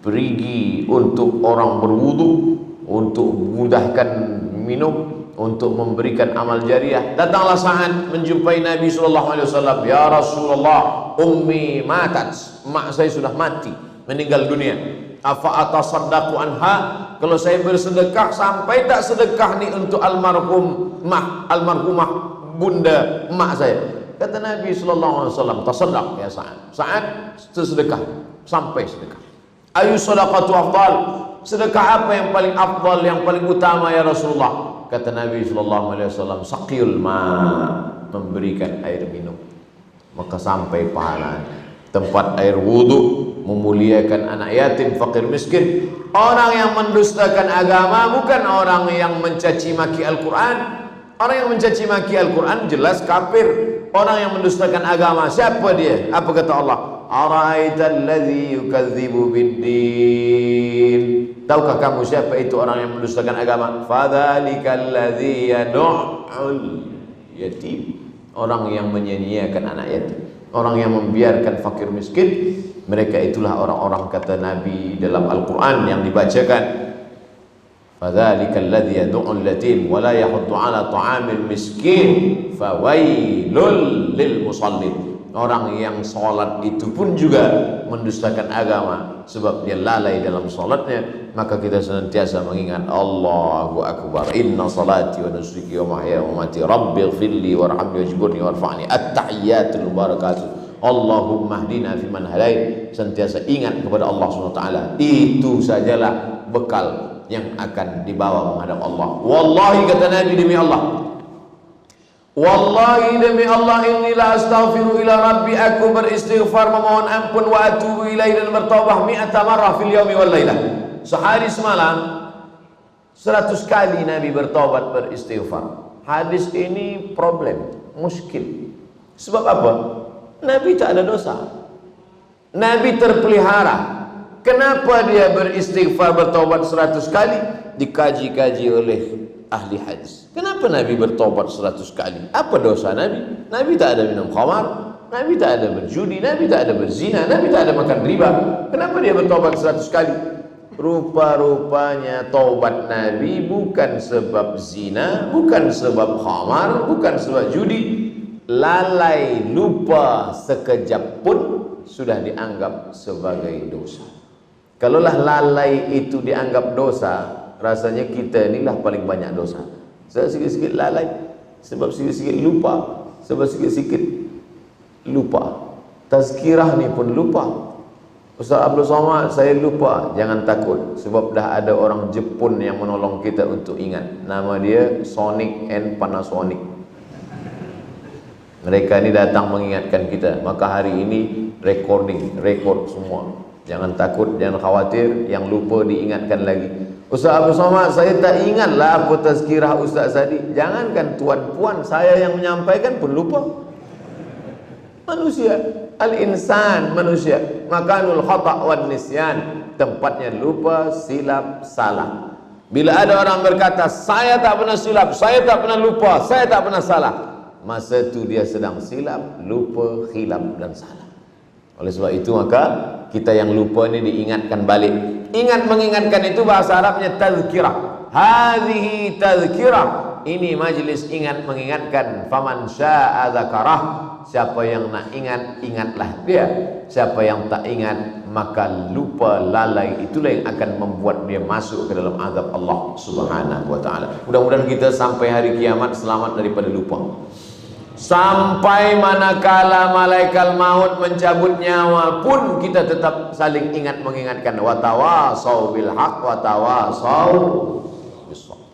perigi untuk orang berwudu, untuk memudahkan minum, untuk memberikan amal jariah. Datanglah saat menjumpai Nabi SAW. Ya Rasulullah, ummi matat, mak saya sudah mati, meninggal dunia. Afa atasaddaqu anha, kalau saya bersedekah, sampai tak sedekah ni untuk almarhumah bunda mak saya. Kata Nabi SAW, tasaddaq ya Sa'ad, sedekah, sampai sedekah. Ayu sadaqatu afdal, sedekah apa yang paling afdal, yang paling utama ya Rasulullah? Kata Nabi SAW, saqiyul ma, memberikan air minum. Maka sampai pahala. Tempat air wudu, memuliakan anak yatim, fakir miskin. Orang yang mendustakan agama bukan orang yang mencaci maki Al-Quran. Orang yang mencaci maki Al-Quran jelas kafir. Orang yang mendustakan agama, siapa dia? Apa kata Allah? Ara'aital ladzi yukadzibu biddin. Tahukah kamu siapa itu orang yang mendustakan agama? Fadzalikal ladzi yad'ul yatim. Orang yang menyia-nyiakan anak yatim, orang yang membiarkan fakir miskin, mereka itulah orang-orang, kata Nabi dalam Al-Quran yang dibacakan, fadzalikal ladzi yad'ul yatim wa la yahuddu 'ala ta'amil miskin fawailul lil musallin. Orang yang sholat itu pun juga mendustakan agama. sebab dia lalai dalam solatnya, maka kita senantiasa mengingat Allahu Akbar. Inna salati wa nusuki wa mahyaya wa mamati rabbighfirli warhamni wajburni warfa'ni. At-tahiyyatul mubarakatuh. Allahumma hdina fiman hadait. Sentiasa ingat kepada Allah SWT. Itu sajalah bekal yang akan dibawa menghadap Allah. Wallahi, kata Nabi, demi Allah, wallahi demi Allah, inilah astaghfiru ila rabbi, aku beristighfar memohon ampun, wa atubu ilaihi, dan bertaubat 100 marrah fil yaumi wal lailah. Sehari semalam 100 kali Nabi bertaubat, beristighfar. Hadis ini problem, muskil. Sebab apa? Nabi tak ada dosa, Nabi terpelihara. Kenapa dia beristighfar, bertaubat 100 kali? Dikaji-kaji oleh ahli hadis. Kenapa Nabi bertaubat 100 kali? Apa dosa Nabi? Nabi tak ada minum khamar, Nabi tak ada berjudi, Nabi tak ada berzina, Nabi tak ada makan riba. Kenapa dia bertaubat 100 kali? Rupa-rupanya taubat Nabi bukan sebab zina, bukan sebab khamar, bukan sebab judi. Lalai, lupa sekejap pun sudah dianggap sebagai dosa. Kalaulah lalai itu dianggap dosa, rasanya kita inilah paling banyak dosa. Sebab sikit-sikit lalai, sebab sikit-sikit lupa, sebab sikit-sikit lupa. Tazkirah ni pun lupa. Ustaz Abdul Somad, saya lupa. Jangan takut, sebab dah ada orang Jepun yang menolong kita untuk ingat. Nama dia Sonic and Panasonic. Mereka ini datang mengingatkan kita. Maka hari ini rekod semua. Jangan takut, jangan khawatir. Yang lupa diingatkan lagi. Ustaz Abdul Somad, saya tak ingatlah apa tazkirah Ustaz tadi. Jangankan tuan-puan, saya yang menyampaikan pun lupa. Manusia, al-insan, manusia. Makanul khata' wan nisyan, tempatnya lupa, silap, salah. Bila ada orang berkata, saya tak pernah silap, saya tak pernah lupa, saya tak pernah salah, masa itu dia sedang silap, lupa, khilaf dan salah. Oleh sebab itu maka kita yang lupa ini diingatkan balik. Ingat mengingatkan itu bahasa Arabnya tazkirah. Hadhihi tazkirah. Ini majlis ingat mengingatkan. Faman syaa dzakarah. Siapa yang nak ingat, ingatlah dia. Siapa yang tak ingat, maka lupa, lalai, itulah yang akan membuat dia masuk ke dalam azab Allah Subhanahu wa taala. Mudah-mudahan kita sampai hari kiamat selamat daripada lupa. Sampai manakala malaikat maut mencabut nyawa pun kita tetap saling ingat mengingatkan. Watawasau bil haq watawasau bis sabr.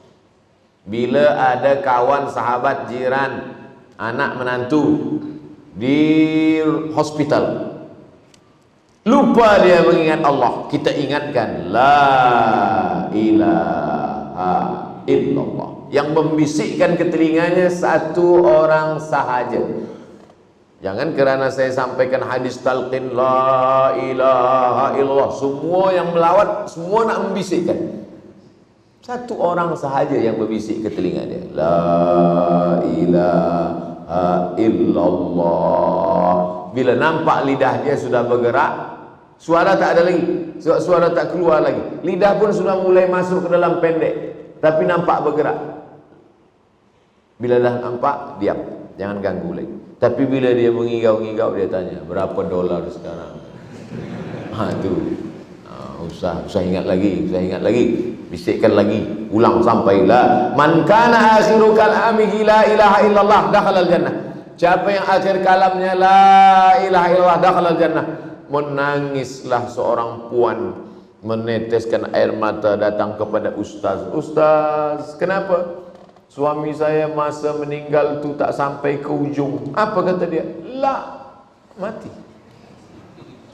Bila ada kawan, sahabat, jiran, anak menantu di hospital, lupa dia mengingat Allah, kita ingatkan la ilaha illallah. Yang membisikkan ke telinganya satu orang sahaja. Jangan kerana saya sampaikan hadis talqin la ilaha illallah, semua yang melawat, semua nak membisikkan. Satu orang sahaja yang berbisik ke telinga dia, la ilaha illallah. Bila nampak lidah dia sudah bergerak, suara tak ada lagi, suara tak keluar lagi, lidah pun sudah mulai masuk ke dalam pendek, tapi nampak bergerak. Bila dah nampak, diam, jangan ganggu lagi. Tapi bila dia mengigau-ngigau, dia tanya, berapa dolar sekarang? Itu usah ingat lagi, bisikkan lagi, ulang sampailah. Man kana akhiru kalamihi la ilaha illallah dakhala al-jannah. Siapa yang akhir kalamnya la ilaha illallah dakhala al-jannah. Menangislah seorang puan, meneteskan air mata, datang kepada ustaz. Ustaz, kenapa? Suami saya masa meninggal tu tak sampai ke ujung. Apa kata dia? La, mati.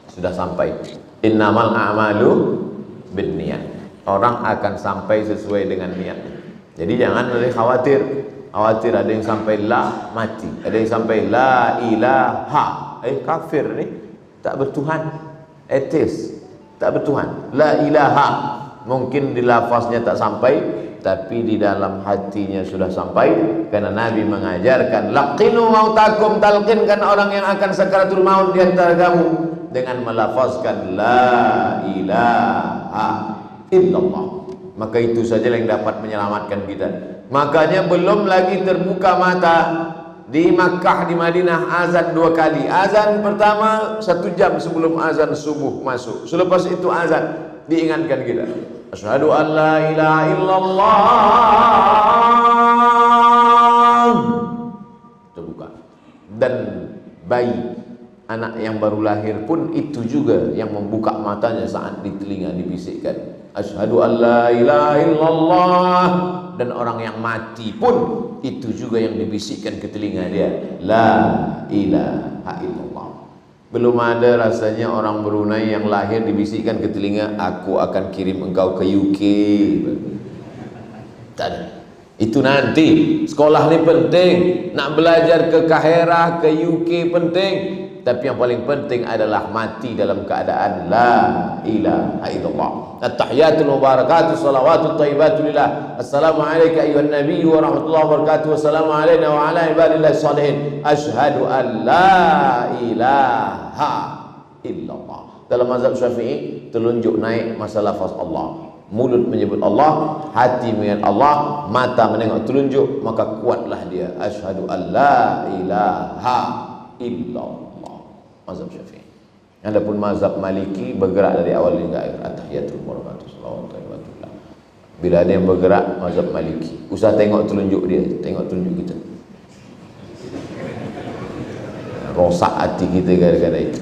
Sudah sampai. Innamal a'malu binniyat. Orang akan sampai sesuai dengan niat. Jadi jangan ada khawatir. Khawatir ada yang sampai la, mati. Ada yang sampai la ilaha. Kafir ni, tak bertuhan. Atheist, tak bertuhan. La ilaha. Mungkin di lafaznya tak sampai, tapi di dalam hatinya sudah sampai. Karena Nabi mengajarkan, laqinu mautakum, talqinkan orang yang akan sakaratul maut di antara kamu dengan melafazkan la ilaha illallah. Maka itu saja yang dapat menyelamatkan kita. Makanya belum lagi terbuka mata, Di Makkah, di Madinah azan 2 kali. Azan pertama 1 jam sebelum azan subuh masuk. Selepas itu azan diingatkan kita. Asyhadu an la ilaha illallah. Terbuka. Dan bayi anak yang baru lahir pun itu juga yang membuka matanya saat di telinga dibisikkan asyhadu an la ilaha illallah. Dan orang yang mati pun itu juga yang dibisikkan ke telinga dia, la ilaha illallah. Belum ada rasanya orang Brunei yang lahir dibisikkan ke telinga, aku akan kirim engkau ke UK. Tak ada. Itu nanti. Sekolah ni penting, nak belajar ke Kahirah, ke UK penting, tapi yang paling penting adalah mati dalam keadaan la ilaha illallah. At-tahiyatul mubarakatuh salawatut thayyibatu lillah. Assalamu alayka ayyuhan nabiy wa rahmatullahi wa barakatuh. Wassalamu alayna wa ala ibadillahi salihin. Asyhadu an la ilaha illallah. Dalam mazhab Syafi'i, telunjuk naik masa lafaz Allah. Mulut menyebut Allah, hati mengingat Allah, mata menengok telunjuk, maka kuatlah dia. Asyhadu an la ilaha illallah. Mazhab Syafi'i. Adapun mazhab Maliki bergerak dari awal hingga akhir. At-tahiyatul mubarakatuh salawatut thayyibatullah. Bila ada yang bergerak mazhab Maliki, usah tengok telunjuk dia, tengok telunjuk kita. Rosak hati kita gara-gara itu.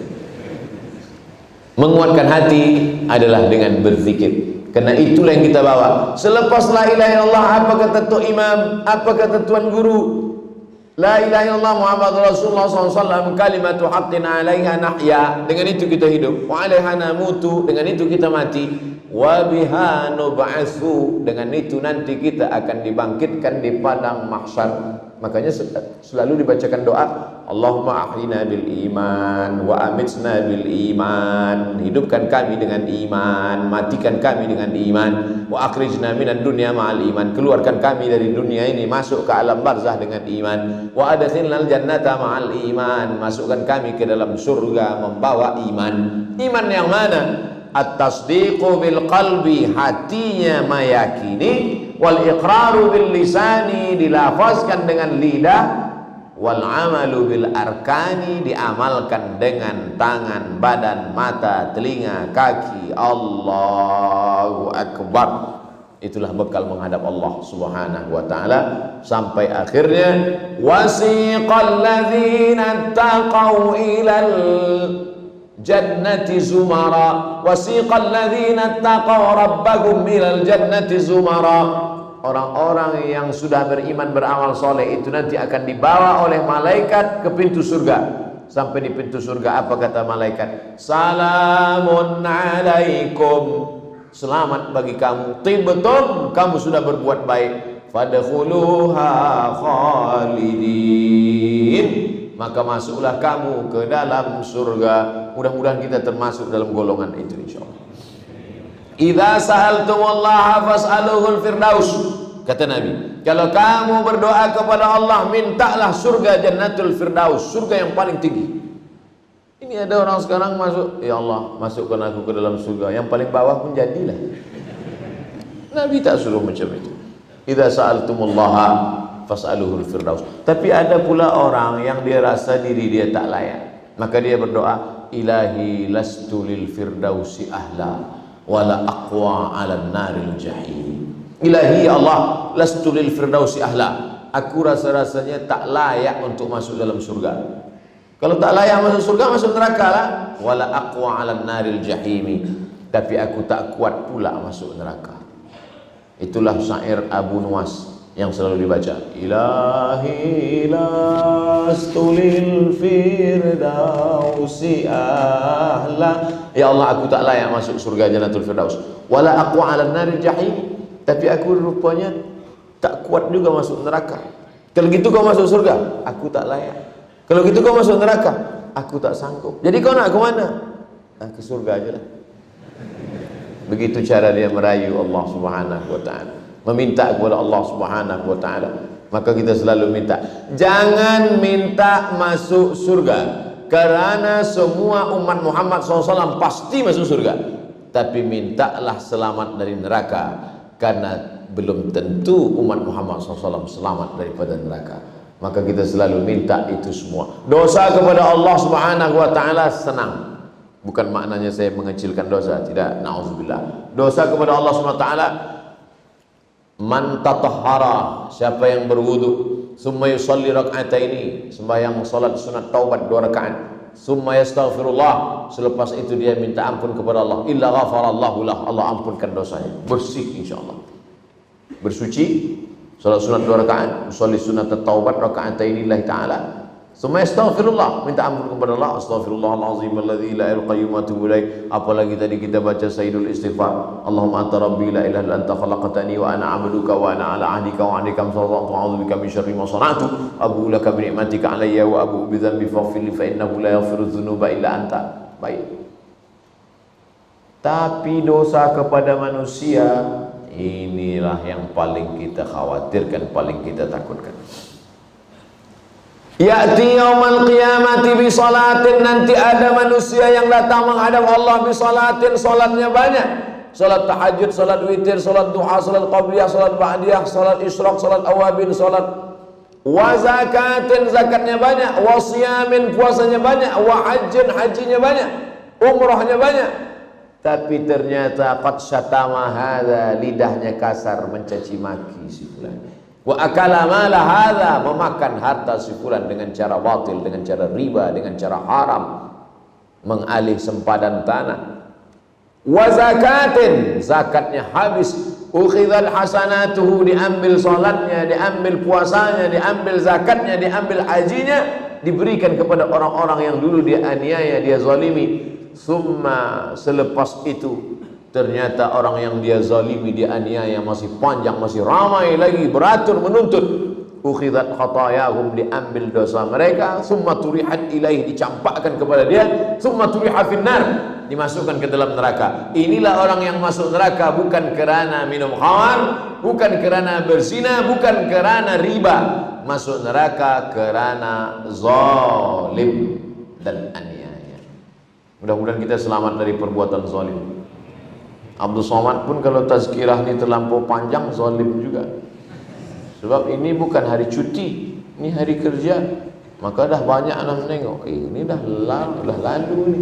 Menguatkan hati adalah dengan berzikir. Karena itulah yang kita bawa. Selepas la ilaha illallah, apa kata Tok Imam, apa kata Tuan Guru? La ilaha illallah Muhammad Rasulullah SAW kalimatu haqqin alaiha nahya. Dengan itu kita hidup. Wa alaiha namutu. Dengan itu kita mati. Wa biha nub'atsu. Dengan itu nanti kita akan dibangkitkan di padang mahsyar. Makanya selalu dibacakan doa, Allahumma ahyina bil iman wa amitsna bil iman. Hidupkan kami dengan iman, matikan kami dengan iman. Wa akhrijna minad dunya ma'al iman. Keluarkan kami dari dunia ini, masuk ke alam barzah dengan iman. Wa adkhilnal jannata ma'al iman. Masukkan kami ke dalam surga membawa iman. Iman yang mana? At-tasdiqu bil qalbi, hatinya meyakini, wal iqraru bil lisani, dilafazkan dengan lidah, wal amalu bil arkani, diamalkan dengan tangan, badan, mata, telinga, kaki. Allahu akbar. Itulah bekal menghadap Allah Subhanahu wa taala sampai akhirnya wasiqal ladzina taqaw ilal jannati zumara. Wasiqal ladzina taqaw rabbahum ilal jannati zumara. Orang-orang yang sudah beriman, beramal soleh itu nanti akan dibawa oleh malaikat ke pintu surga. Sampai di pintu surga, apa kata malaikat? Salamun alaikum. Selamat bagi kamu, tibtum, kamu sudah berbuat baik. Fadkhuluha khalidin. Maka masuklah kamu ke dalam surga. Mudah-mudahan kita termasuk dalam golongan itu insyaallah. Idza sa'altumullaha fas'aluhul firdaus. Kata Nabi, kalau kamu berdoa kepada Allah, mintalah surga jannatul firdaus, surga yang paling tinggi. Ini ada orang sekarang masuk, ya Allah, masukkan aku ke dalam surga. Yang paling bawah pun jadilah. Nabi tak suruh macam itu. Idza sa'altumullaha fas'aluhul firdaus. Tapi ada pula orang yang dia rasa diri dia tak layak. Maka dia berdoa, Ilahi lastu lil firdausi ahla wala aqwa 'alan naril jahim. Ilahi Allah, lastu lil firdausi ahla. Aku rasa-rasanya tak layak untuk masuk dalam surga. Kalau tak layak masuk surga, masuk neraka lah. Wala aqwa 'alan naril jahimi. Tapi aku tak kuat pula masuk neraka. Itulah syair Abu Nuwas yang selalu dibaca. Ilahi lastu lil firdausi ahla. Ya Allah, aku tak layak masuk surga jannatul firdaus. Wala aqwa 'alan naril jahim. Tapi aku rupanya tak kuat juga masuk neraka. Kalau gitu kau masuk surga, aku tak layak. Kalau gitu kau masuk neraka, aku tak sanggup. Jadi kau nak ke mana? Ke surga aja lah. Begitu cara dia merayu Allah Subhanahu wa taala, meminta kepada Allah Subhanahu wa taala. Maka kita selalu minta, jangan minta masuk surga, karena semua umat Muhammad SAW pasti masuk surga. Tapi mintalah selamat dari neraka, karena belum tentu umat Muhammad SAW selamat daripada neraka. Maka kita selalu minta itu semua. Dosa kepada Allah Subhanahu wa taala senang. Bukan maknanya saya mengecilkan dosa, tidak, naudzubillah. Dosa kepada Allah Subhanahu wa taala, man tatahhara, siapa yang berwudu, summa yusalli rak'ataini, sembahyang salat sunat taubat 2 rakaat, summa yastaghfirullah, selepas itu dia minta ampun kepada Allah, illa ghafarallahu lah, Allah ampunkan dosanya, bersih insyaallah. Bersuci, salat sunat 2 rakaat, usolli sunat taubat raka'ataini lillahi ta'ala, summa astaghfirullah, minta ampun kepada Allah, astaghfirullahalazim alladzi la ilaha illa qayyum atubu ilaih. Apalagi tadi kita baca sayyidul istighfar, Allahumma anta rabbi la ilaha illa anta khalaqtani wa ana 'abduka wa ana 'ala 'ahdika wa 'adika mastata'tu a'udzu bika min syarri ma sana'tu abu'u laka bi ni'matika 'alayya wa abu'u bi dhanbi faghfir li fa innahu la yaghfiru dzunuba illa anta. Baik. Tapi dosa kepada manusia, inilah yang paling kita khawatirkan, paling kita takutkan. Ya'ti yaumal qiyamati bi salatin, nanti ada manusia yang datang menghadap Allah bi salatin, salatnya banyak. Salat tahajud, salat witir, salat duha, salat qabliyah, salat ba'diyah, salat isyraq, salat awabin, salat wa zakatin, zakatnya banyak, wa siyamin, puasanya banyak, wa hajjin, hajinya banyak, umrahnya banyak. Tapi ternyata qad syatama hadza, lidahnya kasar mencaci maki si fulan. Wa akala mala hadza, memakan harta si fulan dengan cara batil, dengan cara riba, dengan cara haram, mengalih sempadan tanah. Wa zakatin, zakatnya habis, ukhidhal hasanatuhu, diambil salatnya, diambil puasanya, diambil zakatnya, diambil hajinya, diberikan kepada orang-orang yang dulu dia aniaya, dia zalimi. Summa, selepas itu ternyata orang yang dia zalimi, dia aniaya masih panjang, masih ramai lagi, beratur menuntut. Ukhidhat khatayahum, diambil dosa mereka. Summa turihat ilaih, dicampakkan kepada dia. Summa turiha finnar, dimasukkan ke dalam neraka. Inilah orang yang masuk neraka bukan kerana minum khamar, bukan kerana berzina, bukan kerana riba. Masuk neraka kerana zalim dan aniaya. Mudah-mudahan kita selamat dari perbuatan zalim. Abdul Somad pun kalau tazkirah ini terlampau panjang, zalim juga. Sebab ini bukan hari cuti, ini hari kerja. Maka dah banyak anak menengok, ini dah lalu ni.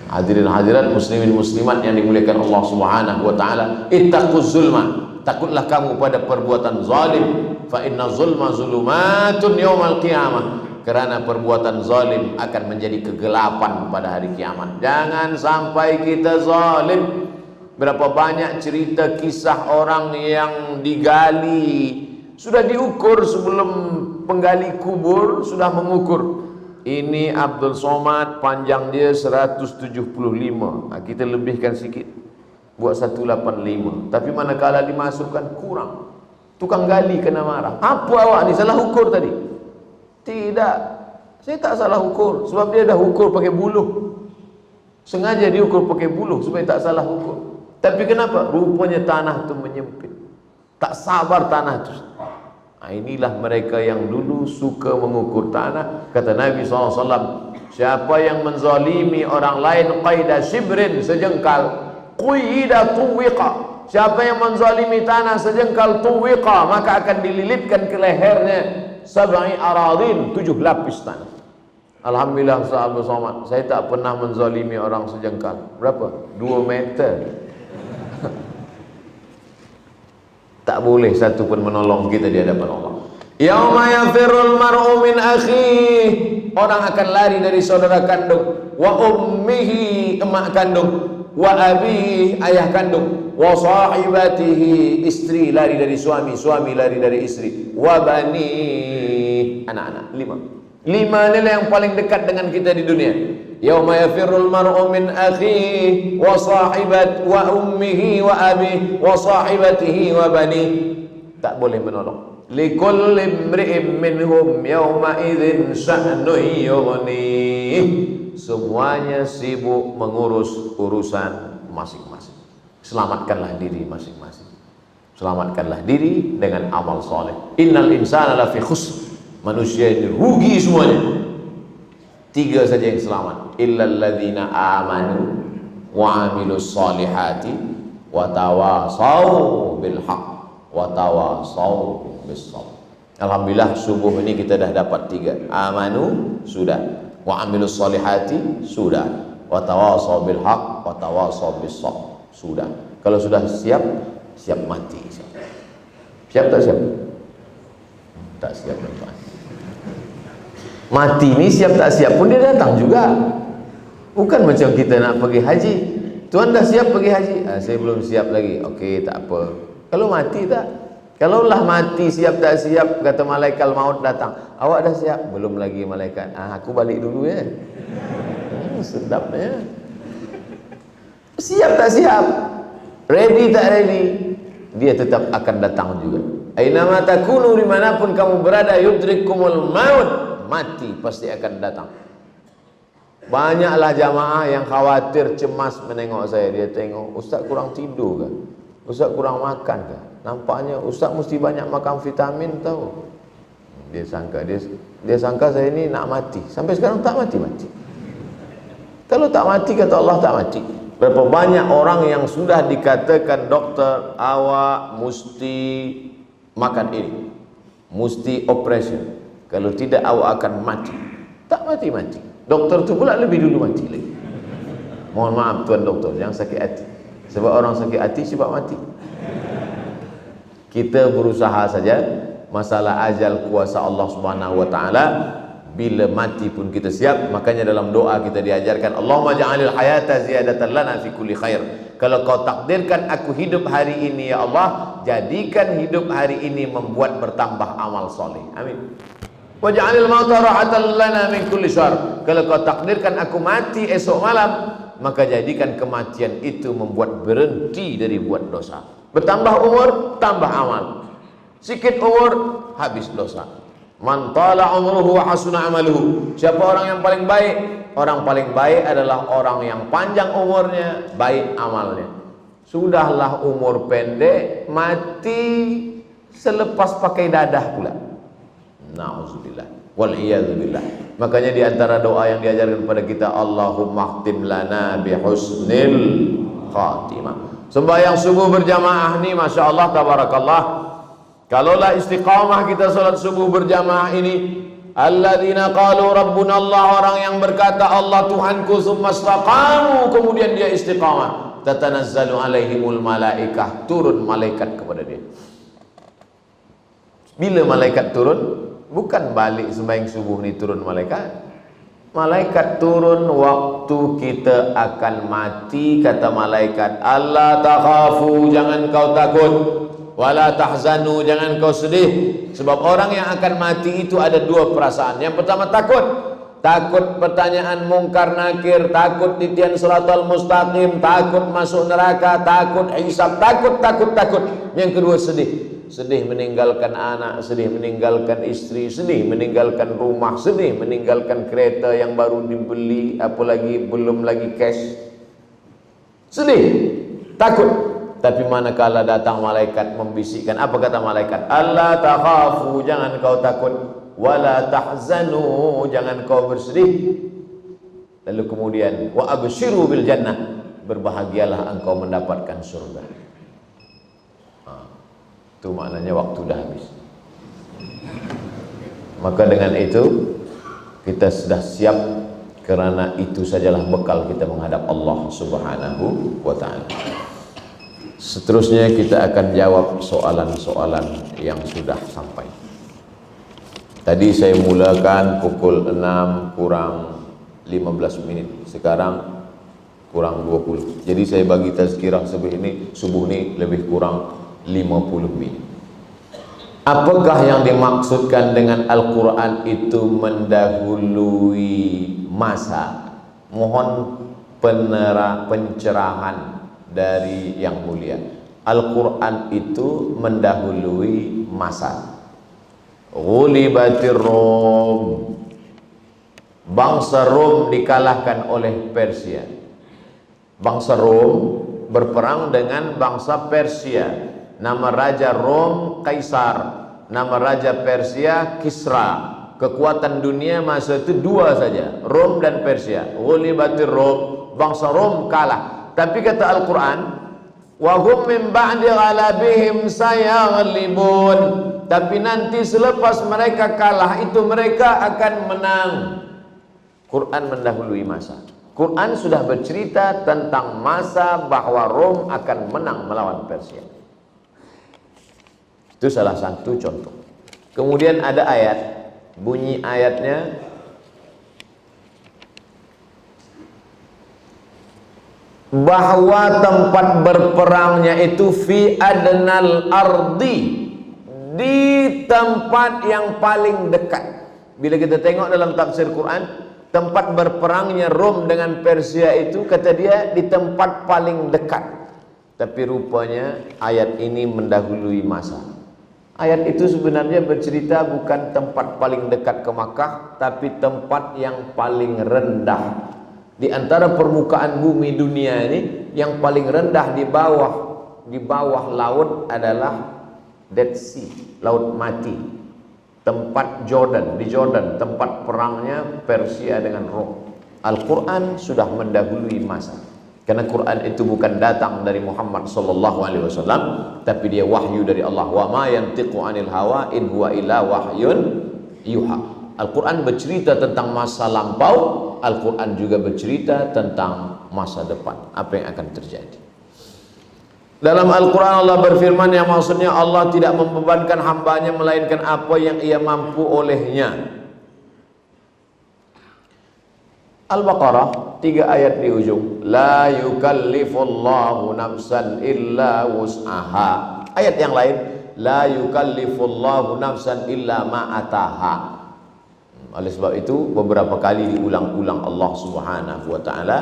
Hadirin hadirat muslimin muslimat yang dimuliakan Allah Subhanahu wa taala, ittaquz zulma, takutlah kamu pada perbuatan zalim. Fa inna zulma zulumatun yaumal qiyamah, karena perbuatan zalim akan menjadi kegelapan pada hari kiamat. Jangan sampai kita zalim. Berapa banyak cerita kisah orang yang digali, sudah diukur sebelum penggali kubur, sudah mengukur. Ini Abdul Somad, panjang dia 175. Nah, kita lebihkan sikit, buat 185. Tapi manakala dimasukkan kurang, tukang gali kena marah. Apa awak ni salah ukur tadi? Tidak, saya tak salah ukur. Sebab dia dah ukur pakai buluh. Sengaja diukur pakai buluh supaya tak salah ukur. Tapi kenapa? Rupanya tanah itu menyempit. Tak sabar tanah itu. Nah, inilah mereka yang dulu suka mengukur tanah. Kata Nabi SAW, siapa yang menzalimi orang lain qaida shibrin, sejengkal, quyida tuwiqa, siapa yang menzalimi tanah sejengkal, tuwiqa, maka akan dililitkan ke lehernya sab'i aradin, 7 lapis tanah. Alhamdulillah sahabat Somad, saya tak pernah menzalimi orang sejengkal. Berapa? 2 meter. Tak boleh satu pun menolong kita di hadapan Allah. Yauma yafirrul mar'u min akhihi, orang akan lari dari saudara kandung, wa ummihi, emak kandung, wa abihi, ayah kandung, wa sahibatihi, istri lari dari suami, suami lari dari istri, wa bani, anak-anak. 5 inilah yang paling dekat dengan kita di dunia. Yauma yafirrul mar'u min akhihi wa sahibat wa ummihi wa abihi wa sahibatihi wa bani. Tak boleh menolong. Likulli imri'in minhum yawma idzin sya'nun yughni. Semuanya sibuk mengurus urusan masing-masing. Selamatkanlah diri masing-masing. Selamatkanlah diri dengan amal soleh. Innal insana lafi khusr. Manusia ini rugi semuanya. 3 saja yang selamat. Illal ladzina amanu wa amilus solihati wa tawasau bil haq wa tawasau bis sabr. Alhamdulillah subuh ini kita dah dapat 3. Amanu sudah, wa amilus solihati sudah, wa tawasaw bil haq wa tawasaw bis sabr sudah. Kalau sudah siap, siap mati. Siap tak siap? Tak siap tuan. Mati ni siap tak siap pun dia datang juga. Bukan macam kita nak pergi haji. Tuan dah siap pergi haji? Saya belum siap lagi. Okey, tak apa. Kalau mati tak? Kalaulah mati siap tak siap, kata malaikat maut datang, awak dah siap? Belum lagi malaikat. Aku balik dulu ya. Sedapnya. Siap tak siap? Ready tak ready? Dia tetap akan datang juga. Ainama takunu, dimanapun kamu berada, yudrikumul maut, mati pasti akan datang. Banyaklah jamaah yang khawatir, cemas menengok saya. Dia tengok, Ustaz kurang tidur ke? Ustaz kurang makan ke? Nampaknya Ustaz mesti banyak makan vitamin tahu. Dia sangka saya ini nak mati. Sampai sekarang tak mati-mati. Kalau tak mati, kata Allah tak mati. Berapa banyak orang yang sudah dikatakan doktor, awak mesti makan ini, mesti operation, kalau tidak awak akan mati. Tak mati-mati. Doktor tu pula lebih dulu mati lagi. Mohon maaf tuan doktor, jangan sakit hati. Sebab orang sakit hati sebab mati. Kita berusaha saja. Masalah ajal kuasa Allah Subhanahu wa taala, bila mati pun kita siap. Makanya dalam doa kita diajarkan, Allahumma ja'alil hayata ziyadatan lana fi kulli khair. Kalau kau takdirkan aku hidup hari ini ya Allah, jadikan hidup hari ini membuat bertambah amal soleh. Amin. Wa ja'alil mauta rahatan lana min kulli syarr. Kalau kau takdirkan aku mati esok malam, maka jadikan kematian itu membuat berhenti dari buat dosa. Bertambah umur, tambah amal. Sikit umur, habis dosa. Man tala umruhu wa hasuna amaluhu. Siapa orang yang paling baik? Orang paling baik adalah orang yang panjang umurnya, baik amalnya. Sudahlah umur pendek, mati selepas pakai dadah pula. Na'udzubillah wal iyadzubillah. Makanya di antara doa yang diajarkan kepada kita, Allahumma khtim lana bi husnil khatimah. Sembahyang subuh berjamaah ni, Masya Allah, tabarakallah. Kalaulah istiqamah kita solat subuh berjamaah ini, alladzina qalu rabbuna Allah, orang yang berkata Allah Tuhanku, summa istaqamu, kemudian dia istiqamah, tatanazzalu alaihimul malaikah, turun malaikat kepada dia. Bila malaikat turun? Bukan balik sembahyang subuh ni turun malaikat. Malaikat turun waktu kita akan mati. Kata malaikat, Allah takhafu, jangan kau takut, wala tahzanu, jangan kau sedih. Sebab orang yang akan mati itu ada 2 perasaan. Yang pertama takut. Takut pertanyaan mungkar nakir, takut titian siratal mustaqim, takut masuk neraka, takut hisab, takut. Yang kedua sedih. Sedih meninggalkan anak, sedih meninggalkan istri, sedih meninggalkan rumah, sedih meninggalkan kereta yang baru dibeli, apalagi belum lagi cash. Sedih, takut. Tapi manakala datang malaikat membisikkan, apa kata malaikat? Allah takhafu, jangan kau takut, wala tahzanu, jangan kau bersedih. Lalu kemudian wa abshiru bil jannah, berbahagialah engkau mendapatkan surga. Itu maknanya waktu dah habis. Maka dengan itu kita sudah siap, kerana itu sajalah bekal kita menghadap Allah Subhanahu wa ta'ala. Seterusnya kita akan jawab soalan-soalan yang sudah sampai. Tadi saya mulakan pukul 6 kurang 15 menit. Sekarang kurang 20. Jadi saya bagi tazkirah subuh ini lebih kurang 50 menit. Apakah yang dimaksudkan dengan Al-Quran itu mendahului masa? Mohon pencerahan dari yang mulia. Al-Quran itu mendahului masa. Ghulibatir Rum, bangsa Rom dikalahkan oleh Persia. Bangsa Rom berperang dengan bangsa Persia. Nama raja Rom Kaisar, nama raja Persia Kisra. Kekuatan dunia masa itu 2 saja, Rom dan Persia. Ghulibatir Rom, bangsa Rom kalah. Tapi kata Al-Quran, wa hum min ba'di ghalabihim sayaghlibun, tapi nanti selepas mereka kalah itu mereka akan menang. Quran mendahului masa. Quran sudah bercerita tentang masa bahwa Rom akan menang melawan Persia. Itu salah satu contoh. Kemudian ada ayat, bunyi ayatnya bahwa tempat berperangnya itu fi adnal ardi, di tempat yang paling dekat. Bila kita tengok dalam tafsir Quran, tempat berperangnya Rom dengan Persia itu kata dia di tempat paling dekat. Tapi rupanya ayat ini mendahului masa. Ayat itu sebenarnya bercerita bukan tempat paling dekat ke Makkah, tapi tempat yang paling rendah. Di antara permukaan bumi dunia ini, yang paling rendah di bawah laut adalah Dead Sea, Laut Mati. Tempat Jordan, di Jordan, tempat perangnya Persia dengan Rom. Al-Quran sudah mendahului masa. Karena Quran itu bukan datang dari Muhammad sallallahu alaihi wasallam, tapi dia wahyu dari Allah. Wa ma yantiqu anil hawa in huwa illa wahyun yuha. Al-Quran bercerita tentang masa lampau, Al-Quran juga bercerita tentang masa depan, apa yang akan terjadi. Dalam Al-Quran Allah berfirman yang maksudnya Allah tidak membebankan hambanya melainkan apa yang ia mampu olehnya. Al-Baqarah 3 ayat di ujung, la yukallifullahu nafsan illa wus'aha. Ayat yang lain, la yukallifullahu nafsan illa ma'ataha. Oleh sebab itu beberapa kali diulang-ulang Allah Subhanahu wa taala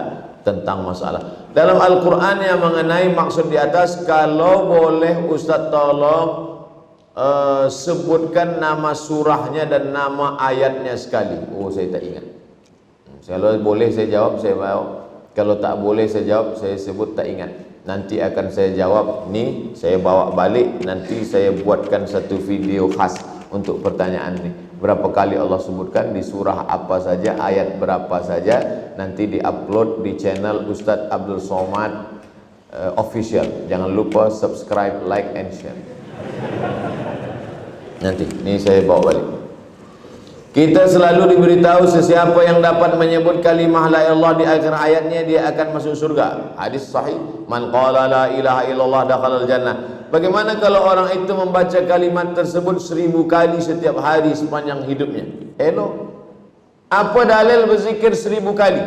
tentang masalah. Dalam Al-Qur'an yang mengenai maksud di atas, kalau boleh Ustaz tolong sebutkan nama surahnya dan nama ayatnya sekali. Oh, saya tak ingat. Kalau boleh saya jawab, saya bawa. Kalau tak boleh saya jawab, saya sebut tak ingat. Nanti akan saya jawab ni, saya bawa balik, nanti saya buatkan satu video khas untuk pertanyaan ni. Berapa kali Allah sebutkan di surah apa saja, ayat berapa saja, nanti di-upload di channel Ustaz Abdul Somad official. Jangan lupa subscribe, like and share. Nanti ni saya bawa balik. Kita selalu diberitahu sesiapa yang dapat menyebut kalimah la ilallah di akhir ayatnya dia akan masuk surga. Hadis sahih, man qala la ilaha illallah dakhalal jannah. Bagaimana kalau orang itu membaca kalimat tersebut 1000 kali setiap hari sepanjang hidupnya? Elok. Apa dalil berzikir 1000 kali?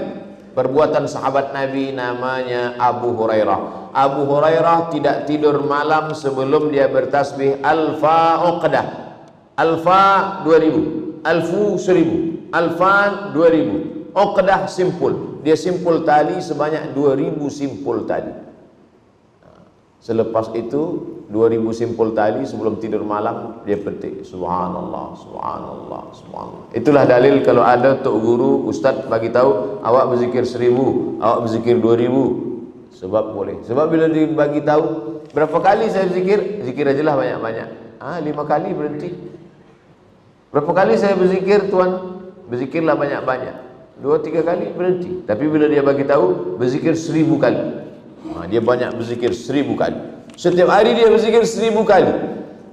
Perbuatan sahabat Nabi namanya Abu Hurairah. Abu Hurairah tidak tidur malam sebelum dia bertasbih alfa uqdah. Alfa 2000. Alfu 1000, alfan 2000, uqdah simpul. Dia simpul tali sebanyak 2000 simpul tali. Selepas itu 2000 simpul tali sebelum tidur malam dia petik subhanallah, subhanallah, subhanallah. Itulah dalil kalau ada tok guru, ustaz bagi tahu awak berzikir 1000, awak berzikir 2000. Sebab boleh. Sebab bila dibagi tahu berapa kali saya berzikir, zikir ajalah banyak-banyak. 5 kali berhenti. Berapa kali saya berzikir tuan? Berzikirlah banyak-banyak. 2-3 kali berhenti. Tapi bila dia bagi tahu berzikir 1000 kali. Dia banyak berzikir 1000 kali. Setiap hari dia berzikir 1000 kali.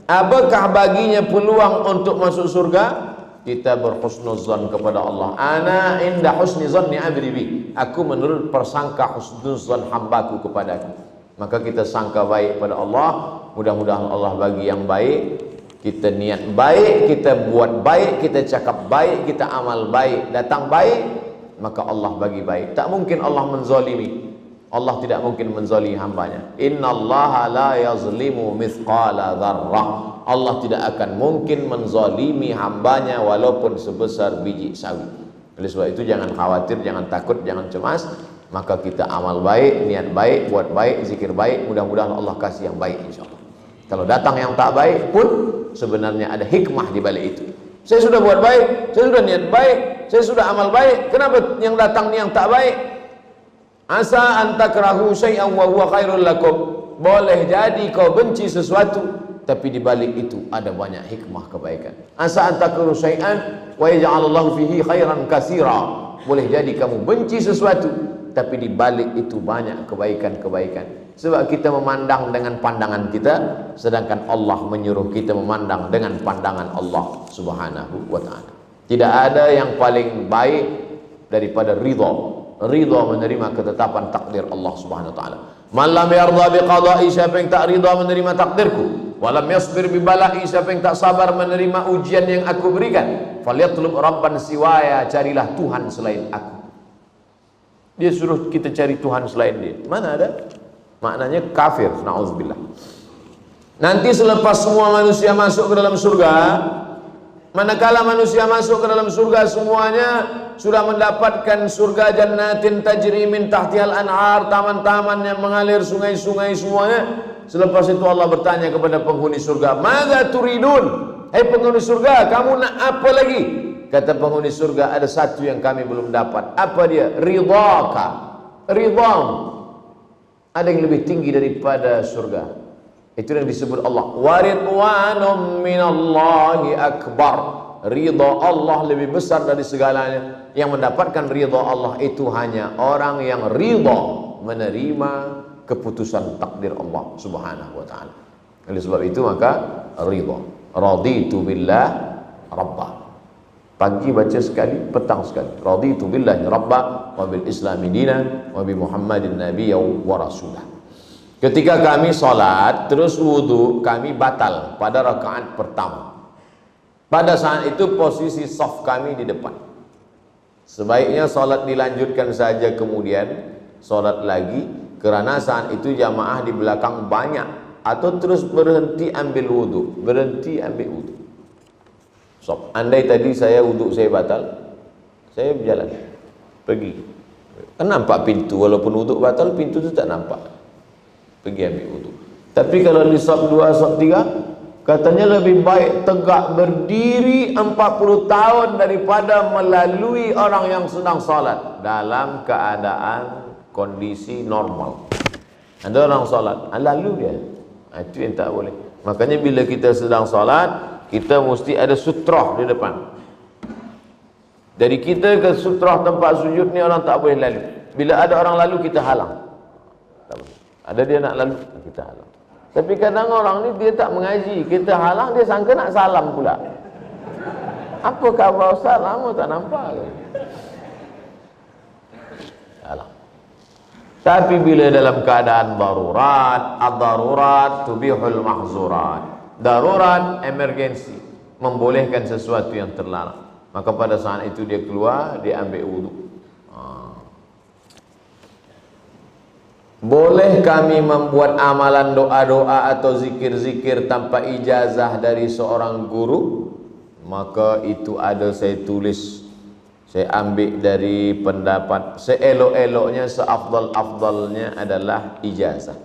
Apakah baginya peluang untuk masuk surga? Kita berhusnuzan kepada Allah. Ana inda husni zanni abdi bi. Aku menurut persangka husnuzan hambaku kepadaku. Maka kita sangka baik pada Allah. Mudah-mudahan Allah bagi yang baik. Kita niat baik, kita buat baik, kita cakap baik, kita amal baik, datang baik, maka Allah bagi baik. Tak mungkin Allah menzalimi. Allah tidak mungkin menzalimi hambanya. Innallaha la yazlimu mithqala dzarrah. Allah tidak akan mungkin menzalimi hambanya walaupun sebesar biji sawi. Oleh sebab itu jangan khawatir, jangan takut, jangan cemas. Maka kita amal baik, niat baik, buat baik, zikir baik, mudah-mudahan Allah kasih yang baik insyaallah. Kalau datang yang tak baik pun sebenarnya ada hikmah di balik itu. Saya sudah buat baik, saya sudah niat baik, saya sudah amal baik. Kenapa yang datang ni yang tak baik? Asa an takrahu syai'an wa huwa khairul lakum. Boleh jadi kau benci sesuatu, tapi di balik itu ada banyak hikmah kebaikan. Asa an takrahu syai'an wa yaj'alallahu fihi khairan katsira. Boleh jadi kamu benci sesuatu, tapi di balik itu banyak kebaikan-kebaikan. Sebab kita memandang dengan pandangan kita, sedangkan Allah menyuruh kita memandang dengan pandangan Allah Subhanahu wa ta'ala. Tidak ada yang paling baik daripada ridha. Ridha menerima ketetapan takdir Allah Subhanahu wa ta'ala. Man lam yarda bi qada'i, siapa yang tak ridha menerima takdirku, wa lam yasbir bi bala'i, siapa yang tak sabar menerima ujian yang aku berikan, falyatlub rabban siwaya, carilah Tuhan selain aku. Dia suruh kita cari Tuhan selain dia. Mana ada? Maknanya kafir, na'udzubillah. Nanti selepas semua manusia masuk ke dalam surga, manakala manusia masuk ke dalam surga, semuanya sudah mendapatkan surga jannatin tajri min tahtihal anhar, taman-taman yang mengalir, sungai-sungai semuanya. Selepas itu Allah bertanya kepada penghuni surga, "Madza turidun?" Hai penghuni surga, kamu nak apa lagi? Kata penghuni surga, ada satu yang kami belum dapat. Apa dia? Ridhaka. Ridhamu. Ada yang lebih tinggi daripada surga. Itu yang disebut Allah. Wa ridwanum minallahi akbar. Ridha Allah lebih besar dari segalanya. Yang mendapatkan ridha Allah itu hanya orang yang ridha menerima keputusan takdir Allah Subhanahu wa ta'ala. Oleh sebab itu maka ridha. Raditu billah rabbah. Pagi baca sekali, petang sekali. Raditu billahi rabba wa bil islami dina wa bi Muhammadin nabiyya wa rasulah. Ketika kami salat terus wudu, kami batal pada rakaat pertama. Pada saat itu posisi saf kami di depan. Sebaiknya salat dilanjutkan saja kemudian salat lagi, kerana saat itu jamaah di belakang banyak, atau terus berhenti ambil wudu, berhenti ambil wudu. So, andai tadi saya wuduk saya batal, saya berjalan pergi, kan nampak pintu, walaupun wuduk batal pintu itu tak nampak, pergi ambil wuduk. Tapi kalau di saf 2, saf 3, katanya lebih baik tegak berdiri 40 tahun daripada melalui orang yang sedang salat dalam keadaan kondisi normal. Ada orang salat, lalu dia, itu yang tak boleh. Makanya bila kita sedang salat, kita mesti ada sutrah di depan. Dari kita ke sutrah tempat sujud ni orang tak boleh lalu. Bila ada orang lalu kita halang. Tak boleh. Ada dia nak lalu, kita halang. Tapi kadang orang ni dia tak mengaji, kita halang dia sangka nak salam pula. Apa khabar Ustaz? Lama tak nampak ke? Halang. Tapi bila dalam keadaan darurat, ad-darurat tubihul mahzurat. Darurat, emergensi, membolehkan sesuatu yang terlarang, maka pada saat itu dia keluar, dia ambil wudu. Boleh kami membuat amalan doa-doa atau zikir-zikir tanpa ijazah dari seorang guru? Maka itu ada saya tulis, saya ambil dari pendapat seelok-eloknya, seafdal-afdalnya adalah ijazah.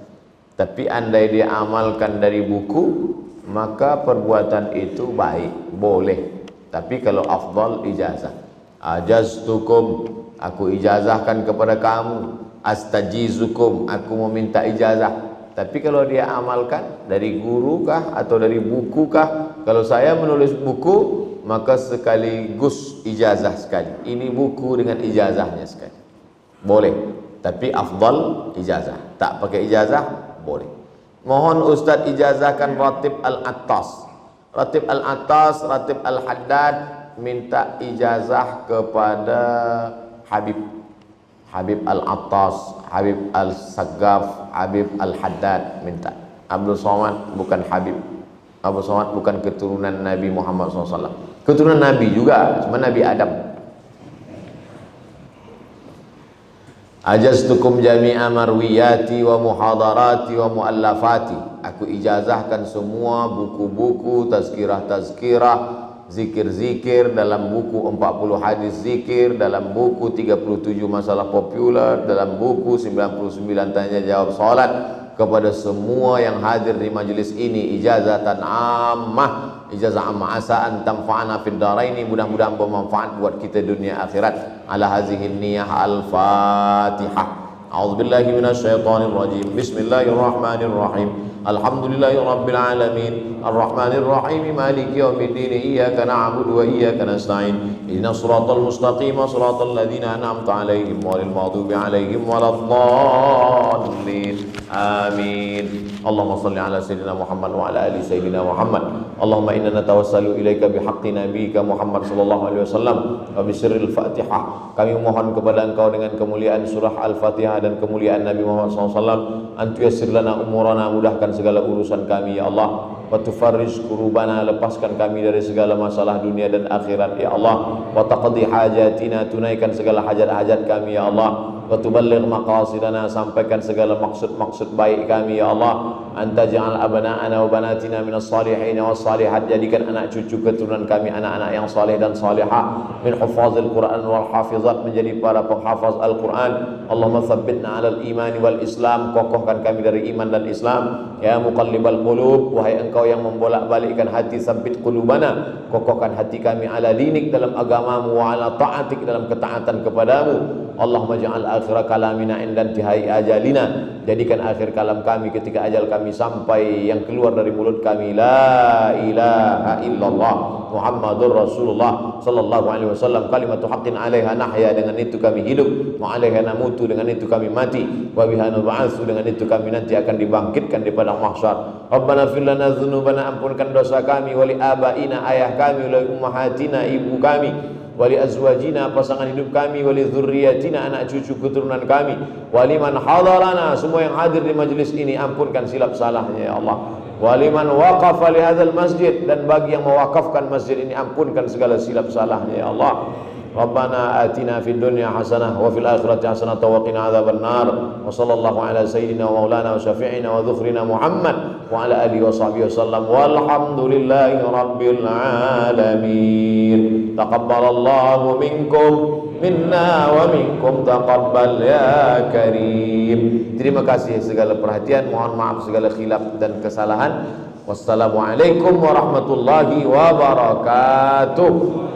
Tapi andai dia amalkan dari buku, maka perbuatan itu baik, boleh. Tapi kalau afdal ijazah. Ajaztukum, aku ijazahkan kepada kamu. Astajizukum, aku meminta ijazah. Tapi kalau dia amalkan dari guru kah atau dari buku kah? Kalau saya menulis buku, maka sekaligus ijazah sekali. Ini buku dengan ijazahnya sekali. Boleh. Tapi afdal ijazah. Tak pakai ijazah, boleh. Mohon Ustaz ijazahkan Ratib Al-Attas. Ratib Al-Attas, Ratib Al-Haddad minta ijazah kepada Habib Al-Attas, Habib Al-Saggaf, Habib Al-Haddad minta. Abdul Somad bukan Habib. Abdul Somad bukan keturunan Nabi Muhammad SAW. Keturunan Nabi juga, cuma Nabi Adam. Ajaztukum jami'a marwiyati wa muhadarati wa muallafati. Aku ijazahkan semua buku-buku, tazkirah-tazkirah, zikir-zikir, dalam buku 40 hadis zikir, dalam buku 37 masalah popular, dalam buku 99 tanya jawab salat, kepada semua yang hadir di majlis ini, ijazatan ammah, ijazah ammah, asa an tanfa'ana fid dharaini, mudah-mudahan bermanfaat buat kita dunia akhirat. Ala hazihi niyyah, al-Fatihah. A'udzubillahi minasyaitonir rajim. Bismillahirrahmanirrahim. Alhamdulillahi rabbil alamin. Arrahmanir rahim. Maliki yaumiddin. Iyyaka na'budu wa iyyaka nasta'in. Ihdinas siratal mustaqim, siratal ladzina an'amta 'alaihim ghairil maghdubi 'alaihim waladdallin. Amin. Allahumma shalli ala sayyidina Muhammad wa ala ali sayyidina Muhammad. Allahumma inna natawassalu ilaika bihaqqi nabiyyika Muhammad sallallahu alaihi wasallam wa bi sirril Fatihah. Kami mohon kepada Engkau dengan kemuliaan surah Al-Fatihah dan kemuliaan Nabi Muhammad sallallahu alaihi wasallam, antu yassir lana umurana, mudahkan segala urusan kami ya Allah. Wa tufarrij kurubana, lepaskan kami dari segala masalah dunia dan akhirat ya Allah. Wa taqdi hajatina, tunaikan segala hajat-hajat kami ya Allah. Wa tuballigh maqasidana, sampaikan segala maksud-maksud baik kami ya Allah. Anta ja'al abna'ana wa banatina minas salihin was salihat, jadikan anak cucu keturunan kami anak-anak yang saleh dan salihah, min hufazil Quran wal hafizat, menjadi para penghafaz Al-Quran. Allahumma tsabbitna 'alal imani wal Islam, kokohkan kami dari iman dan Islam. Ya muqallibal qulub, wahai Engkau yang membolak-balikkan hati, sabbit qulubana, kokohkan hati kami ala dinik, dalam agamamu, wa ala ta'atik, dalam ketaatan kepadamu. Allahumma ja'al akhir kalamina inda intihai ajalina, jadikan akhir kalam kami ketika ajal kami sampai, yang keluar dari mulut kami la ilaha illallah Muhammadur Rasulullah sallallahu alaihi wasallam, kalimatu haqqin 'alaiha nahya, dengan itu kami hidup, wa 'alaiha namutu, dengan itu kami mati, wa biha nub'atsu, dengan itu kami nanti akan dibangkitkan di padang mahsyar. Rabbana fir lana dzunubana, ampunkan dosa kami, wa li abaina, ayah kami, wa li ummahatina, ibu kami, wali azwajina, pasangan hidup kami, wali dzurriyyatina, anak cucu keturunan kami, waliman hadarana, semua yang hadir di majlis ini, ampunkan silap salahnya ya Allah. Waliman waqafa li hadzal masjid, dan bagi yang mewakafkan masjid ini, ampunkan segala silap salahnya ya Allah. Rabbana atina fid dunya hasanah wa fil akhirati hasanah wa qina adzabannar. Wa sallallahu ala sayyidina wa maulana wa syafi'ina wa dhukhrina Muhammad wa ala alihi wa sahbihi wasallam. Walhamdulillahi rabbil alamin. Taqabbalallahu minkum minna wa minkum taqabbal ya karim. Terima kasih segala perhatian, mohon maaf segala khilaf dan kesalahan. Wassalamualaikum warahmatullahi wabarakatuh.